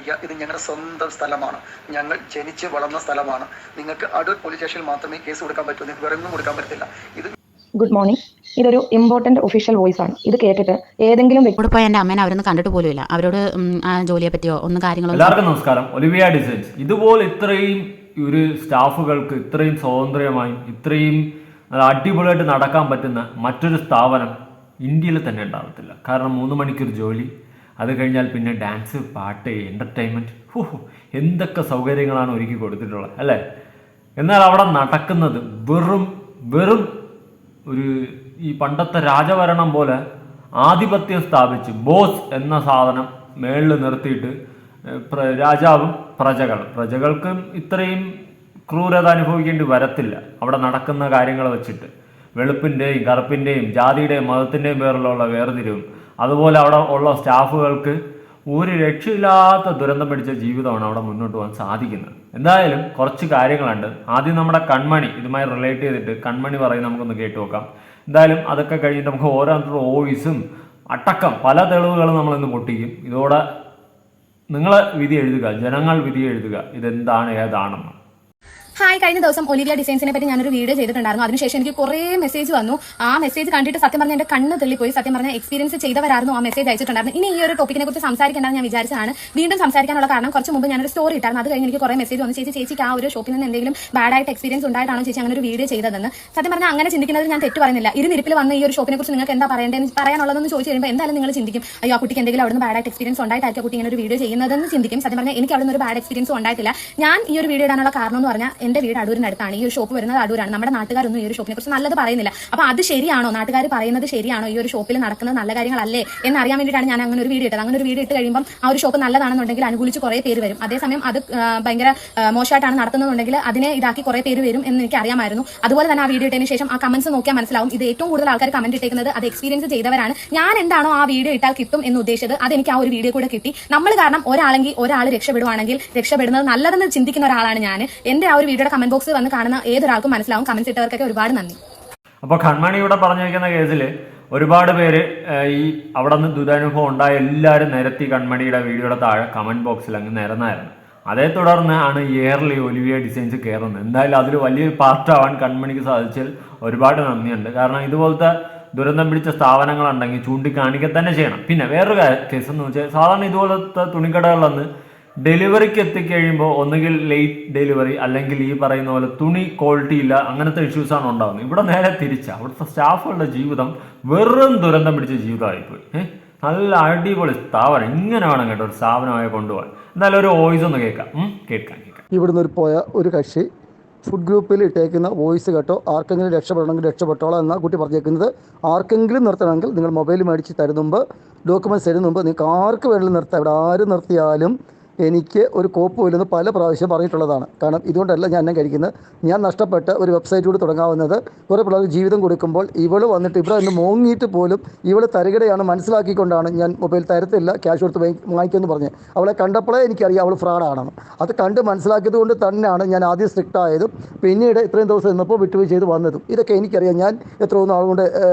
ഓർത്തിരിക്കുക, ഇത് ഞങ്ങളുടെ സ്വന്തം സ്ഥലമാണ്, ഞങ്ങൾ ജനിച്ച് വളർന്ന സ്ഥലമാണ്. നിങ്ങൾക്ക് അടൂർ പോലീസ് സ്റ്റേഷനിൽ മാത്രമേ കേസ് കൊടുക്കാൻ പറ്റൂ, നിങ്ങൾക്ക് വേറൊന്നും കൊടുക്കാൻ പറ്റില്ല. ഇത് ഗുഡ് മോർണിംഗ്. ഇതൊരു ഇമ്പോർട്ടന്റ് ഒഫീഷ്യൽ വോയിസ് ആണ്. ഇത് കേട്ടിട്ട് ഏതെങ്കിലും ഇവിടെ പോയി എൻ്റെ അമ്മേനെ അവരൊന്നും കണ്ടിട്ട് പോലുമില്ല, അവരോട് ആ ജോലിയെ പറ്റിയോ ഒന്നും കാര്യങ്ങളോ. എല്ലാവർക്കും നമസ്കാരം. ഒലിവിയ ഡിസൈൻസ് ഇതുപോലെ ഇത്രയും ഒരു സ്റ്റാഫുകൾക്ക് ഇത്രയും സ്വാതന്ത്ര്യമായും ഇത്രയും അടിപൊളിയായിട്ട് നടക്കാൻ പറ്റുന്ന മറ്റൊരു സ്ഥാപനം ഇന്ത്യയിൽ തന്നെ ഉണ്ടാകത്തില്ല. കാരണം 3 മണിക്കൂർ ജോലി, അത് കഴിഞ്ഞാൽ പിന്നെ ഡാൻസ്, പാട്ട്, എൻ്റർടൈൻമെൻറ്റ്, എന്തൊക്കെ സൗകര്യങ്ങളാണ് ഒരുക്കി കൊടുത്തിട്ടുള്ളത് അല്ലേ. എന്നാൽ അവിടെ നടക്കുന്നത് വെറും ഒരു ഈ പണ്ടത്തെ രാജഭരണം പോലെ ആധിപത്യം സ്ഥാപിച്ച് ബോസ് എന്ന സാധനം മേളിൽ നിർത്തിയിട്ട് രാജാവും പ്രജകൾക്കും ഇത്രയും ക്രൂരത അനുഭവിക്കേണ്ടി വരത്തില്ല അവിടെ നടക്കുന്ന കാര്യങ്ങൾ വെച്ചിട്ട്. വെളുപ്പിൻ്റെയും കറുപ്പിൻ്റെയും ജാതിയുടെയും മതത്തിൻ്റെയും പേരിലുള്ള വേർതിരിവും, അതുപോലെ അവിടെ ഉള്ള സ്റ്റാഫുകൾക്ക് ഒരു രക്ഷയില്ലാത്ത ദുരന്തം പിടിച്ച ജീവിതമാണ് അവിടെ മുന്നോട്ട് പോകാൻ സാധിക്കുന്നത്. എന്തായാലും കുറച്ച് കാര്യങ്ങളുണ്ട്. ആദ്യം നമ്മുടെ കൺമണി ഇതുമായി റിലേറ്റ് ചെയ്തിട്ട് കൺമണി പറയും, നമുക്കൊന്ന് കേട്ടു നോക്കാം. എന്തായാലും അതൊക്കെ കഴിഞ്ഞിട്ട് നമുക്ക് ഓരോരുത്തരുടെ വോയിസും അടക്കം പല തെളിവുകളും നമ്മളിന്ന് പൊട്ടിക്കും. ഇതോടെ നിങ്ങൾ വിധി എഴുതുക, ജനങ്ങൾ വിധി എഴുതുക, ഇതെന്താണ് ഏതാണെന്ന്. ഹായ്, കഴിഞ്ഞ ദിവസം ഒലിവിയ ഡിസൈൻസിനെ പറ്റി ഞാനൊരു വീഡിയോ ചെയ്തിട്ടുണ്ടായിരുന്നു. അതിനുശേഷം എനിക്ക് കുറേ മെസ്സേജ് വന്നു. ആ മെസ്സേജ് കണ്ടിട്ട് സത്യം പറഞ്ഞാൽ എന്റെ കണ്ണ് തെള്ളിപ്പോയി. സത്യം പറഞ്ഞാൽ എക്സ്പീരിയൻസ് ചെയ്തവരായിരുന്നു ആ മെസ്സേജ് അയച്ചിട്ടുണ്ടായിരുന്നു. ഇനി ഈ ഒരു ടോപ്പിക്കിനെ കുറിച്ച് സംസാരിക്കേണ്ടത് ഞാൻ വിചാരിച്ചതാണ്. വീണ്ടും സംസാരിക്കാനുള്ള കാരണം, കുറച്ച് മുമ്പ് ഞാനൊരു സ്റ്റോറി ഇട്ടായിരുന്നു. അത് കഴിഞ്ഞ് എനിക്ക് കുറേ മെസ്സേജ് വന്നു, ചേച്ചിക്ക് ആ ഒരു ഷോപ്പിൽ നിന്ന് എന്തെങ്കിലും ബാഡ് ആയിട്ട് എക്സ്പീരിയൻസ് ഉണ്ടായിട്ടാണോ ചേച്ചി അങ്ങനെ ഒരു വീഡിയോ ചെയ്തതെന്ന്. സത്യം പറഞ്ഞാൽ അങ്ങനെ ചിന്തിക്കുന്നത് ഞാൻ തെറ്റ് പറയുന്നില്ല. ഇരുന്നിരിപ്പിൽ വന്ന് ഈ ഒരു ഷോപ്പിനെ കുറിച്ച് നിങ്ങൾക്ക് എന്താ പറയാനുള്ളതെന്ന് ചോദിച്ചു കഴിയുമ്പോൾ എന്തായാലും നിങ്ങൾ ചിന്തിക്കും, അയ്യോ ആ കുട്ടിക്ക് എന്തെങ്കിലും അവിടെ നിന്ന് ബാഡ് ആയിട്ട് എക്സ്പീരിയൻസ് ഉണ്ടായിട്ടായിരിക്കും കുട്ടി ഇങ്ങനെ ഒരു വീഡിയോ ചെയ്യുന്നതെന്ന് ചിന്തിക്കും. സത്യം പറഞ്ഞാൽ എനിക്ക് അവിടെ നിന്ന് ഒരു ബാഡ് എക്സ്പീരിയൻസ് ഉണ്ടായിട്ടില്ല. ഞാൻ ഈ ഒരു വീഡിയോ ഇടാനുള്ള കാരണം എന്ന് പറഞ്ഞാൽ എന്റെ വീട് അടൂരിനടുത്താണ്, ഈ ഒരു ഷോപ്പ് വരുന്നത് അടൂരാണ്. നമ്മുടെ നാട്ടുകാരൊന്നും ഈ ഒരു ഷോപ്പിനെ കുറിച്ച് നല്ലത് പറയുന്നില്ല. അപ്പൊ അത് ശരിയാണോ, നാട്ടുകാർ പറയുന്നത് ശരിയാണോ, ഈ ഒരു ഷോപ്പിൽ നടക്കുന്നത് നല്ല കാര്യങ്ങളല്ലേ എന്നറിയാൻ വേണ്ടിയിട്ടാണ് ഞാൻ അങ്ങനെ ഒരു വീഡിയോ ഇട്ടത്. അങ്ങനെ ഒരു വീഡിയോ ഇട്ട് കഴിയുമ്പോൾ ആ ഒരു ഷോപ്പ് നല്ലതാണെന്നുണ്ടെങ്കിൽ അനുകൂലിച്ച് കുറേ പേര് വരും. അതേസമയം അത് ഭയങ്കര മോശമായിട്ടാണ് നടത്തുന്നതെന്നുണ്ടെങ്കിൽ അതിനെ ഇതാക്കി കുറേ പേര് വരും എന്ന് എനിക്ക് അറിയാമായിരുന്നു. അതുപോലെ തന്നെ ആ വീഡിയോ ഇട്ടതിന് ശേഷം ആ കമന്റ്സ് നോക്കിയാൽ മനസ്സിലാവും, ഇത് ഏറ്റവും കൂടുതൽ ആൾക്കാർ കമന്റ് ഇട്ടേക്കുന്നത് അത് എക്സ്പീരിയൻസ് ചെയ്തവരാണ്. ഞാൻ എന്താണോ ആ വീഡിയോ ഇട്ടാൽ കിട്ടും എന്ന് ഉദ്ദേശിച്ചത്, അതെനിക്ക് ആ ഒരു വീഡിയോ കൂടെ കിട്ടി. നമ്മൾ കാരണം ഒരാൾ രക്ഷപ്പെടുവാണെങ്കിൽ രക്ഷപ്പെടുന്നത് നല്ലതെന്ന് ചിന്തിക്കുന്ന ഒരാളാണ് ഞാൻ. എന്റെ ആ ഒരു വീഡിയോയുടെ കമന്റ് ബോക്സ് വന്ന് കാണുന്ന ഏതൊരാൾക്കും മനസ്സിലാവും. കമന്റ്സ് ഇട്ടവർക്കൊക്കെ ഒരുപാട് നന്ദി. അപ്പോൾ കൺമണി ഇവിടെ പറഞ്ഞിരിക്കുന്ന കേസിൽ ഒരുപാട് പേര് ഈ അവിടെ നിന്ന് ദുരനുഭവം ഉണ്ടായ എല്ലാവരും നിരത്തി കൺമണിയുടെ വീഡിയോയുടെ താഴെ കമന്റ് ബോക്സിൽ അങ്ങ് നിരന്നായിരുന്നു. അതേ തുടർന്ന് ആണ് ഇയർലി ഒലിവിയ ഡിസൈൻസ് കയറുന്നത്. എന്തായാലും അതിൽ വലിയൊരു പാർട്ടാവാൻ കൺമണിക്ക് സാധിച്ചാൽ ഒരുപാട് നന്ദിയുണ്ട്. കാരണം ഇതുപോലത്തെ ദുരന്തം പിടിച്ച സ്ഥാപനങ്ങളുണ്ടെങ്കിൽ ചൂണ്ടിക്കാണിക്കുക തന്നെ ചെയ്യണം. പിന്നെ വേറൊരു കേസ് എന്ന് വെച്ചാൽ, സാധാരണ ഇതുപോലത്തെ തുണിക്കടകളിലൊന്ന് ഡെലിവറിക്ക് എത്തിക്കഴിയുമ്പോൾ ഒന്നുകിൽ ലേറ്റ് ഡെലിവറി, അല്ലെങ്കിൽ ഈ പറയുന്ന പോലെ തുണി ക്വാളിറ്റി ഇല്ല, അങ്ങനത്തെ ഇഷ്യൂസാണ് ഉണ്ടാകുന്നത്. ഇവിടെ നേരെ തിരിച്ച അവിടുത്തെ സ്റ്റാഫുകളുടെ ജീവിതം വെറും ദുരന്തം പിടിച്ച ജീവിതമായിപ്പോയി. നല്ല അടിപൊളി സ്ഥാപനം, ഇങ്ങനെ വേണം കേട്ടോ ഒരു സ്ഥാപനമായി കൊണ്ടുപോകാൻ. എന്തായാലും ഒരു വോയിസ് ഒന്ന് കേൾക്കാം. ഇവിടുന്ന് പോയ ഒരു കക്ഷി ഫുഡ് ഗ്രൂപ്പിൽ ഇട്ടേക്കുന്ന വോയിസ് കേട്ടോ, ആർക്കെങ്കിലും രക്ഷപ്പെടണമെങ്കിൽ രക്ഷപ്പെട്ടോളാം എന്നാണ് കുട്ടി പറഞ്ഞേക്കുന്നത്. ആർക്കെങ്കിലും നിർത്തണമെങ്കിൽ നിങ്ങൾ മൊബൈൽ മേടിച്ച് തരുന്നുമ്പ്, ഡോക്യുമെൻറ്റ്സ് തരുന്നുമ്പ് നിങ്ങൾക്ക് ആർക്ക് വേണമെങ്കിലും നിർത്താം. ഇവിടെ ആര് നിർത്തിയാലും എനിക്ക് ഒരു കോപ്പ് പോലെന്ന് പല പ്രാവശ്യം പറഞ്ഞിട്ടുള്ളതാണ്. കാരണം ഇതുകൊണ്ടല്ല ഞാൻ കഴിക്കുന്നത്. ഞാൻ നഷ്ടപ്പെട്ട ഒരു വെബ്സൈറ്റ് കൂടി തുടങ്ങാവുന്നത്. കുറേ പിള്ളേർക്ക് ജീവിതം കൊടുക്കുമ്പോൾ ഇവള് വന്നിട്ട് ഇവിടെ നിന്ന് മോങ്ങിയിട്ട് പോലും ഇവള് തരികടയാണ് മനസ്സിലാക്കിക്കൊണ്ടാണ് ഞാൻ മൊബൈൽ തരത്തില്ല, ക്യാഷ് കൊടുത്ത് വാങ്ങിക്കുമെന്ന് പറഞ്ഞ്. അവളെ കണ്ടപ്പോഴേ എനിക്കറിയാം അവൾ ഫ്രോഡാണെന്ന്. അത് കണ്ട് മനസ്സിലാക്കിയത് കൊണ്ട് തന്നെയാണ് ഞാൻ ആദ്യം സ്ട്രിക്റ്റ് ആയതും പിന്നീട് ഇത്രയും ദിവസം നിന്നപ്പോൾ വിട്ടുപോയി ചെയ്ത് വന്നതും. ഇതൊക്കെ എനിക്കറിയാം. ഞാൻ എത്രയോ നാളുകൊണ്ട്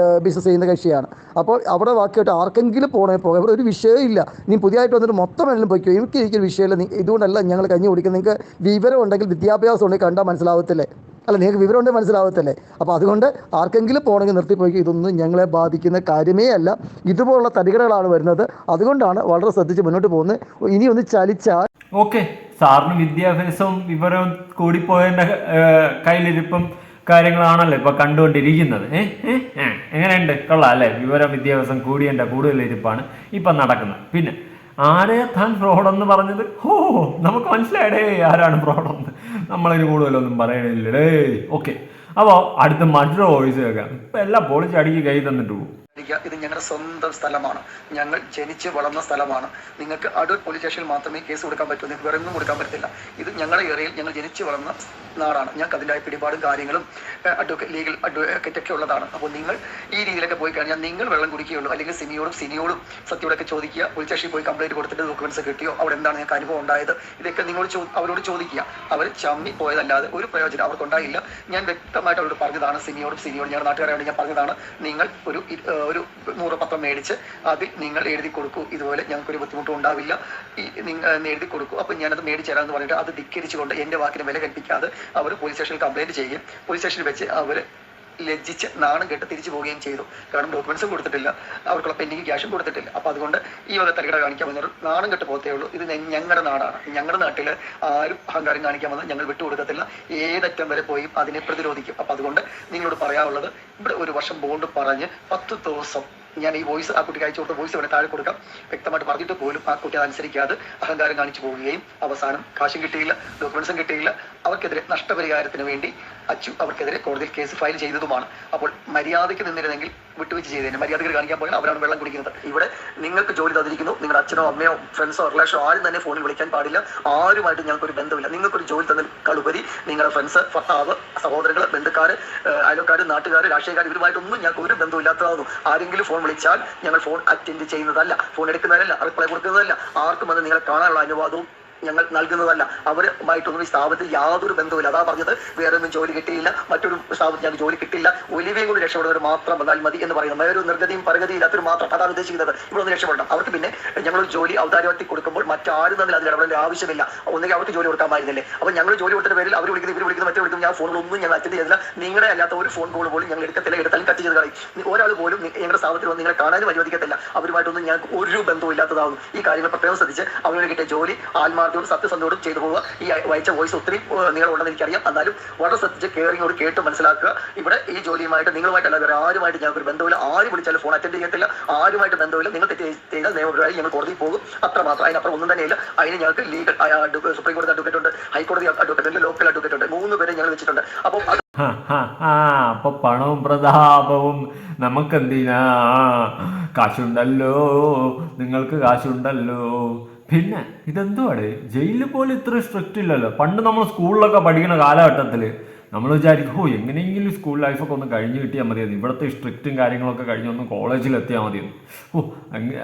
ബിസിനസ് ചെയ്യുന്ന കക്ഷിയാണ്. അപ്പോൾ അവിടെ ബാക്കിയായിട്ട് ആർക്കെങ്കിലും പോകണേ പോകാം. ഇവിടെ ഒരു വിഷയമില്ല. നീ പുതിയതായിട്ട് വന്നിട്ട് മൊത്തം എല്ലാം പോയിക്കോ, എനിക്കൊരു വിഷയമില്ല. ഇതുകൊണ്ടല്ല ഞങ്ങൾ കഞ്ഞി കുടിക്കുന്നത്. നിങ്ങൾക്ക് വിവരം ഉണ്ടെങ്കിൽ, വിദ്യാഭ്യാസം ഉണ്ടെങ്കിൽ കണ്ടാൽ മനസ്സിലാവത്തില്ലേ? അല്ല, നിങ്ങൾക്ക് വിവരം ഉണ്ടെങ്കിൽ മനസ്സിലാവത്തില്ലേ? അപ്പോൾ അതുകൊണ്ട് ആർക്കെങ്കിലും പോകണമെങ്കിൽ നിർത്തിപ്പോയി. ഇതൊന്നും ഞങ്ങളെ ബാധിക്കുന്ന കാര്യമേ അല്ല. ഇതുപോലുള്ള തരികടകളാണ് വരുന്നത്. അതുകൊണ്ടാണ് വളരെ ശ്രദ്ധിച്ച് മുന്നോട്ട് പോകുന്നത്. ഇനി ഒന്ന് ചലിച്ചാൽ ഓക്കെ. സാറിന് വിദ്യാഭ്യാസവും വിവരവും കൂടിപ്പോയതിൻ്റെ കയ്യിലിരിപ്പും കാര്യങ്ങളാണല്ലോ ഇപ്പൊ കണ്ടുകൊണ്ടിരിക്കുന്നത്. എങ്ങനെയുണ്ട്? കൊള്ളാം അല്ലേ? വിവരം വിദ്യാഭ്യാസം കൂടിയതിൻ്റെ കൂടുതലിരിപ്പാണ് ഇപ്പം നടക്കുന്നത്. പിന്നെ ആരെ താൻ ഫ്രോഡെന്ന് പറഞ്ഞത്? നമുക്ക് മനസ്സിലായടേ ആരാണ് ഫ്രോഡെന്ന്. നമ്മളതിന് കൂടുതലൊന്നും പറയണില്ലടേ. ഓക്കെ, അപ്പോൾ അടുത്ത മറ്റൊരു വോയിസ് കേൾക്കാം. ഇപ്പം എല്ലാം പൊളിച്ചടിക്ക് കൈ തന്നിട്ട് പോകും. ഇത് ഞങ്ങളുടെ സ്വന്തം സ്ഥലമാണ്, ഞങ്ങൾ ജനിച്ച് വളർന്ന സ്ഥലമാണ്. നിങ്ങൾക്ക് അടൂർ പോലീസ് സ്റ്റേഷനിൽ മാത്രമേ കേസ് കൊടുക്കാൻ പറ്റൂ, നിങ്ങൾക്ക് വേറെ ഒന്നും കൊടുക്കാൻ പറ്റില്ല. ഇത് ഞങ്ങളുടെ ഏരിയയിൽ ഞങ്ങൾ ജനിച്ച് വളർന്ന നാടാണ്. ഞങ്ങൾക്ക് അതിൻ്റെ പിടിപാടും കാര്യങ്ങളും ലീഗൽ അഡ്വക്കേറ്റൊക്കെ ഉള്ളതാണ്. അപ്പോൾ നിങ്ങൾ ഈ രീതിയിലൊക്കെ പോയി കഴിഞ്ഞാൽ നിങ്ങൾ വെള്ളം കുടിക്കുകയുള്ളൂ. അല്ലെങ്കിൽ സിനിയോടും സത്യോടൊക്കെ ചോദിക്കുക. പോലീസ് സ്റ്റേഷനിൽ പോയി കംപ്ലൈൻറ്റ് കൊടുത്തിട്ട് ഡോക്യുമെന്റ്സ് കിട്ടിയോ, അവിടെ എന്താണ് നിങ്ങൾക്ക് അനുഭവം ഉണ്ടായത്, ഇതൊക്കെ നിങ്ങൾ അവരോട് ചോദിക്കുക. അവർ ചമ്മി പോയതല്ലാതെ ഒരു പ്രയോജനം അവർക്കുണ്ടായില്ല. ഞാൻ വ്യക്തമായിട്ട് അവരോട് പറഞ്ഞതാണ്, സിനിയോടും ഞങ്ങളുടെ നാട്ടുകാരോട് ഞാൻ പറഞ്ഞതാണ്, നിങ്ങൾ ഒരു ഒരു 100 പത്രം മേടിച്ച് അതിൽ നിങ്ങൾ എഴുതി കൊടുക്കൂ, ഇതുപോലെ ഞങ്ങൾക്കൊരു ബുദ്ധിമുട്ടും ഉണ്ടാവില്ല, നിങ്ങൾ എഴുതി കൊടുക്കൂ, അപ്പം ഞാനത് മേടിച്ച് തരാമെന്ന് പറഞ്ഞിട്ട് അത് ധിക്കരിച്ചുകൊണ്ട് എൻ്റെ വാക്കിന് വില കൽപ്പിക്കാതെ അവർ പോലീസ് സ്റ്റേഷനിൽ കംപ്ലയിൻറ്റ് ചെയ്യുകയും പോലീസ് സ്റ്റേഷനിൽ വെച്ച് അവർ ലജ്ജിച്ച് നാണം കെട്ട് തിരിച്ചു പോവുകയും ചെയ്തു. കാരണം ഡോക്യുമെന്റ്സും കൊടുത്തിട്ടില്ല, അവർക്കുള്ള പെൻഡിങ് ക്യാഷും കൊടുത്തിട്ടില്ല. അപ്പോൾ അതുകൊണ്ട് ഈ വക തലകട കാണിക്കാൻ വന്നൊരു നാണം കെട്ട് പോത്തേ ഉള്ളൂ. ഇത് ഞങ്ങളുടെ നാടാണ്. ഞങ്ങളുടെ നാട്ടിൽ ആരും അഹങ്കാരം കാണിക്കാൻ വന്നാൽ ഞങ്ങൾ വിട്ടുകൊടുക്കത്തില്ല. ഏതറ്റം വരെ പോയി അതിനെ പ്രതിരോധിക്കും. അപ്പോൾ അതുകൊണ്ട് നിങ്ങളോട് പറയാനുള്ളത്, ഇവിടെ 1 വർഷം ബോണ്ട് പറഞ്ഞ് 10 ദിവസം ഞാൻ ഈ വോയിസ് ആ കുട്ടിക്ക് അയച്ചു കൊടുത്ത വോയിസ് ഇവിടെ താഴെ കൊടുക്കാം. വ്യക്തമായിട്ട് പറഞ്ഞിട്ട് പോലും ആ കുട്ടി അതനുസരിക്കാതെ അഹങ്കാരം കാണിച്ചു പോവുകയും അവസാനം കാശും കിട്ടിയില്ല, ഡോക്യുമെന്റ്സും കിട്ടിയില്ല. അവർക്കെതിരെ നഷ്ടപരിഹാരത്തിന് വേണ്ടി അച്ചു അവർക്കെതിരെ കോടതിയിൽ കേസ് ഫയൽ ചെയ്തതുമാണ്. അപ്പോൾ മര്യാദയ്ക്ക് നിന്നിരുന്നെങ്കിൽ വിട്ടുവെച്ച് ചെയ്തതിന് മര്യാദകൾ കാണിക്കാൻ പോയാൽ അവരാണ് വെള്ളം കുടിക്കുന്നത്. ഇവിടെ നിങ്ങൾക്ക് ജോലി തന്നിരിക്കുന്നു, നിങ്ങളുടെ അച്ഛനോ അമ്മയോ ഫ്രണ്ട്സോ റിലേഷനോ ആരും തന്നെ ഫോണിൽ വിളിക്കാൻ പാടില്ല. ആരുമായിട്ട് ഞങ്ങൾക്കൊരു ബന്ധമില്ല. നിങ്ങൾക്കൊരു ജോലി തന്നതിനേക്കാളുപരി നിങ്ങളുടെ ഫ്രണ്ട്സ്, ഭർത്താവ്, സഹോദരങ്ങൾ, ബന്ധുക്കാർ, അയൽക്കാർ, നാട്ടുകാർ, രാഷ്ട്രീയക്കാർ, ഇവരുമായിട്ടൊന്നും ഞങ്ങൾക്ക് ഒരു ബന്ധമില്ലാത്തതാകുന്നു. ആരെങ്കിലും ഫോൺ വിളിച്ചാൽ ഞങ്ങൾ ഫോൺ അറ്റൻഡ് ചെയ്യുന്നതല്ല, ഫോൺ എടുക്കുന്നതല്ല, റിപ്ലൈ കൊടുക്കുന്നതല്ല, ആർക്കും വന്ന് നിങ്ങളെ കാണാനുള്ള അനുവാദവും ഞങ്ങൾ നൽകുന്നതല്ല. അവരുമായിട്ടൊന്നും ഈ സ്ഥാപനത്തിൽ യാതൊരു ബന്ധവുമില്ല. അതാ പറഞ്ഞത്, വേറെ ഒന്നും ജോലി കിട്ടിയില്ല, മറ്റൊരു സ്ഥാപനത്തിൽ ഞങ്ങൾക്ക് ജോലി കിട്ടില്ല, ഒലിവിയും കൂടി രക്ഷപ്പെടുന്നവർ മാത്രം വന്നാൽ മതി എന്ന് പറയുന്നത്. വേറെ ഒരു നിർഗതിയും പരഗതിയും ഇല്ലാത്തൊരു മാത്രം അതാണ് ഉദ്ദേശിക്കുന്നത്. ഇവിടെ ഒന്ന് രക്ഷപ്പെടണം. അവർക്ക് പിന്നെ ഞങ്ങൾ ജോലി ഔദാര്യത്തിൽ കൊടുക്കുമ്പോൾ മറ്റാരും തമ്മിൽ അതിൽ ഇടപെടേണ്ട ആവശ്യമില്ല. ഒന്നുകിൽ അവർക്ക് ജോലി കൊടുക്കാമായിരുന്നില്ലേ? അപ്പോൾ ഞങ്ങൾ ജോലി കൊടുത്ത പേരിൽ അവർ വിളിക്കുന്നത്, ഇവർ വിളിക്കുന്നത്, മറ്റേ വിളിക്കുന്നത്, ഞാൻ ഫോണുകളൊന്നും ഞങ്ങൾ അറ്റൻഡ് ചെയ്തില്ല. നിങ്ങളുടെ അല്ലാത്ത ഒരു ഫോൺ കോൾ പോലും ഞങ്ങൾ എടുക്കത്തില്ല, എടുത്താലും കട്ട് ചെയ്ത് കളയും. ഒരാൾ പോലും ഞങ്ങളുടെ സ്ഥാപനത്തിൽ വന്ന് നിങ്ങളെ കാണാനും അനുവദിക്കത്തില്ല. അവരുമായിട്ടൊന്നും ഞങ്ങൾക്ക് ഒരു ബന്ധവും ഇല്ലാത്തതാകുന്നു. ഈ കാര്യങ്ങൾ പ്രത്യേകം ശ്രദ്ധിച്ച് അവരുടെ കിട്ടിയ ജോലി ആത്മാർത്ഥയോടും സത്യസന്ധയോടും ചെയ്തു പോവുക. ഈ വായിച്ച വോയിസ് ഒത്തിരി നിങ്ങളുണ്ടെന്ന് എനിക്കറിയാം. എന്നാലും വളരെ ശ്രദ്ധിച്ച് കെയറിങ്ങോട് കേട്ട് മനസ്സിലാക്കുക. ഇവിടെ ഈ ജോലിയുമായിട്ട് നിങ്ങളുമായിട്ടല്ല വേറെ ആരുമായിട്ട് ഞങ്ങൾക്ക് ബന്ധമില്ല. ആര് വിളിച്ചാലും ഫോൺ അറ്റൻഡ് ചെയ്യത്തില്ല. ആരുമായിട്ട് ബന്ധമില്ല. നിങ്ങൾ തെറ്റ് ചെയ്താൽ നിയമപരമായി ഞങ്ങൾ കോടതിയിൽ പോകും, അത്രമാത്രം. അതിനപ്പുറം ഒന്നും തന്നെയില്ല. അതിന് ഞങ്ങൾക്ക് ലീഗൽ സുപ്രീം കോടതി അഡ്വക്കേറ്റ് ഉണ്ട്, ഹൈക്കോടതി അഡ്വക്കേറ്റ് ഉണ്ട്, ലോക്കൽ അഡ്വക്കേറ്റ് ഉണ്ട്. 3 പേരെ ഞങ്ങൾ വെച്ചിട്ടുണ്ട്. അപ്പോൾ അപ്പൊ പണവും പ്രതാപവും നമുക്കെന്തിനാ? കാശുണ്ടല്ലോ, നിങ്ങൾക്ക് കാശുണ്ടല്ലോ. പിന്നെ ഇതെന്തുവാടേ, ജയിലിൽ പോലും ഇത്ര സ്ട്രിക്റ്റ് ഇല്ലല്ലോ. പണ്ട് നമ്മൾ സ്കൂളിലൊക്കെ പഠിക്കുന്ന കാലഘട്ടത്തിൽ നമ്മൾ വിചാരിക്കും, എങ്ങനെയെങ്കിലും സ്കൂൾ ലൈഫൊക്കെ ഒന്ന് കഴിഞ്ഞ് കിട്ടിയാൽ മതിയായിരുന്നു, ഇവിടുത്തെ സ്ട്രിക്റ്റും കാര്യങ്ങളൊക്കെ കഴിഞ്ഞൊന്ന് കോളേജിൽ എത്തിയാൽ മതിയായിരുന്നു.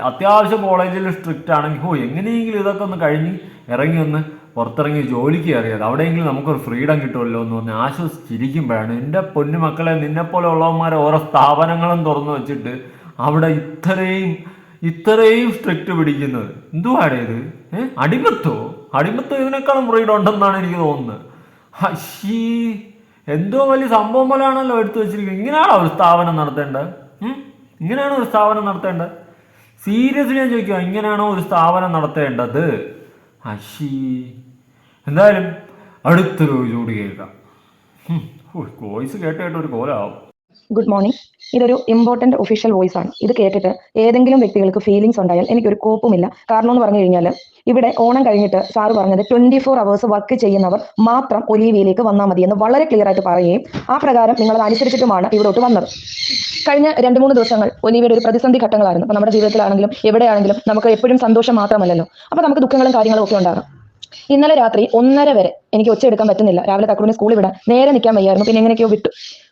അത്യാവശ്യം കോളേജിൽ സ്ട്രിക്റ്റ് ആണെങ്കിൽ എങ്ങനെയെങ്കിലും ഇതൊക്കെ ഒന്ന് കഴിഞ്ഞ് ഇറങ്ങി ഒന്ന് പുറത്തിറങ്ങി ജോലിക്ക് കയറിയത്, അവിടെയെങ്കിലും നമുക്കൊരു ഫ്രീഡം കിട്ടുമല്ലോ എന്ന് പറഞ്ഞ് ആശ്വസിച്ചിരിക്കുമ്പോഴാണ് എൻ്റെ പൊന്നുമക്കളെ നിന്നെപ്പോലെ ഉള്ളവന്മാരെ ഓരോ സ്ഥാപനങ്ങളും തുറന്നു വെച്ചിട്ട് അവിടെ ഇത്രയും സ്ട്രിക്റ്റ് പിടിക്കുന്നത്. എന്തുവാടേ ഇത്? അടിമത്തോ ഇതിനേക്കാളും ഫ്രീഡം ഉണ്ടെന്നാണ് എനിക്ക് തോന്നുന്നത്. എന്തോ വലിയ സംഭവം പോലെയാണല്ലോ എടുത്തു വെച്ചിരിക്കുന്നത്. ഇങ്ങനെയാണോ ഒരു സ്ഥാപനം നടത്തേണ്ടത്? ഇങ്ങനെയാണോ ഒരു സ്ഥാപനം നടത്തേണ്ടത്? സീരിയസ്ലി ഞാൻ ചോദിക്കുക, ഇങ്ങനെയാണോ ഒരു സ്ഥാപനം നടത്തേണ്ടത്? എന്തായാലും അടുത്തൊരു ജോഡി കേൾക്കാം. വോയിസ് കേട്ട് ഒരു കോലാവും. Good morning. ഇതൊരു ഇമ്പോർട്ടന്റ് ഒഫീഷ്യൽ വോയിസ് ആണ്. ഇത് കേട്ടിട്ട് ഏതെങ്കിലും വ്യക്തികൾക്ക് ഫീലിംഗ്സ് ഉണ്ടായാൽ എനിക്കൊരു കോപ്പുമില്ല. കാരണം എന്ന് പറഞ്ഞു കഴിഞ്ഞാൽ ഇവിടെ ഓണം കഴിഞ്ഞിട്ട് സാറ് പറഞ്ഞത് 24 hours വർക്ക് ചെയ്യുന്നവർ മാത്രം ഒലീവിയയിലേക്ക് വന്നാൽ മതി എന്ന് വളരെ ക്ലിയർ ആയിട്ട് പറയുകയും ആ പ്രകാരം നിങ്ങളത് അനുസരിച്ചിട്ടുമാണ് ഇവിടോട്ട് വന്നത്. കഴിഞ്ഞ 2-3 ദിവസങ്ങൾ ഒലീവിയുടെ ഒരു പ്രതിസന്ധി ഘട്ടങ്ങളായിരുന്നു. അപ്പോൾ നമ്മുടെ ജീവിതത്തിലാണെങ്കിലും എവിടെയാണെങ്കിലും നമുക്ക് എപ്പോഴും സന്തോഷം മാത്രമല്ലല്ലോ. അപ്പോൾ നമുക്ക് ദുഃഖങ്ങളും കാര്യങ്ങളും ഒക്കെ ഉണ്ടാകും. ഇന്നലെ രാത്രി 1:30 വരെ എനിക്ക് ഒച്ച എടുക്കാൻ പറ്റുന്നില്ല. രാവിലെ തക്രൂരിനെ സ്കൂളിൽ വിടാൻ നേരെ നിൽക്കാൻ വയ്യായിരുന്നു. പിന്നെ എങ്ങനെയൊക്കെയോ വിട്ടു.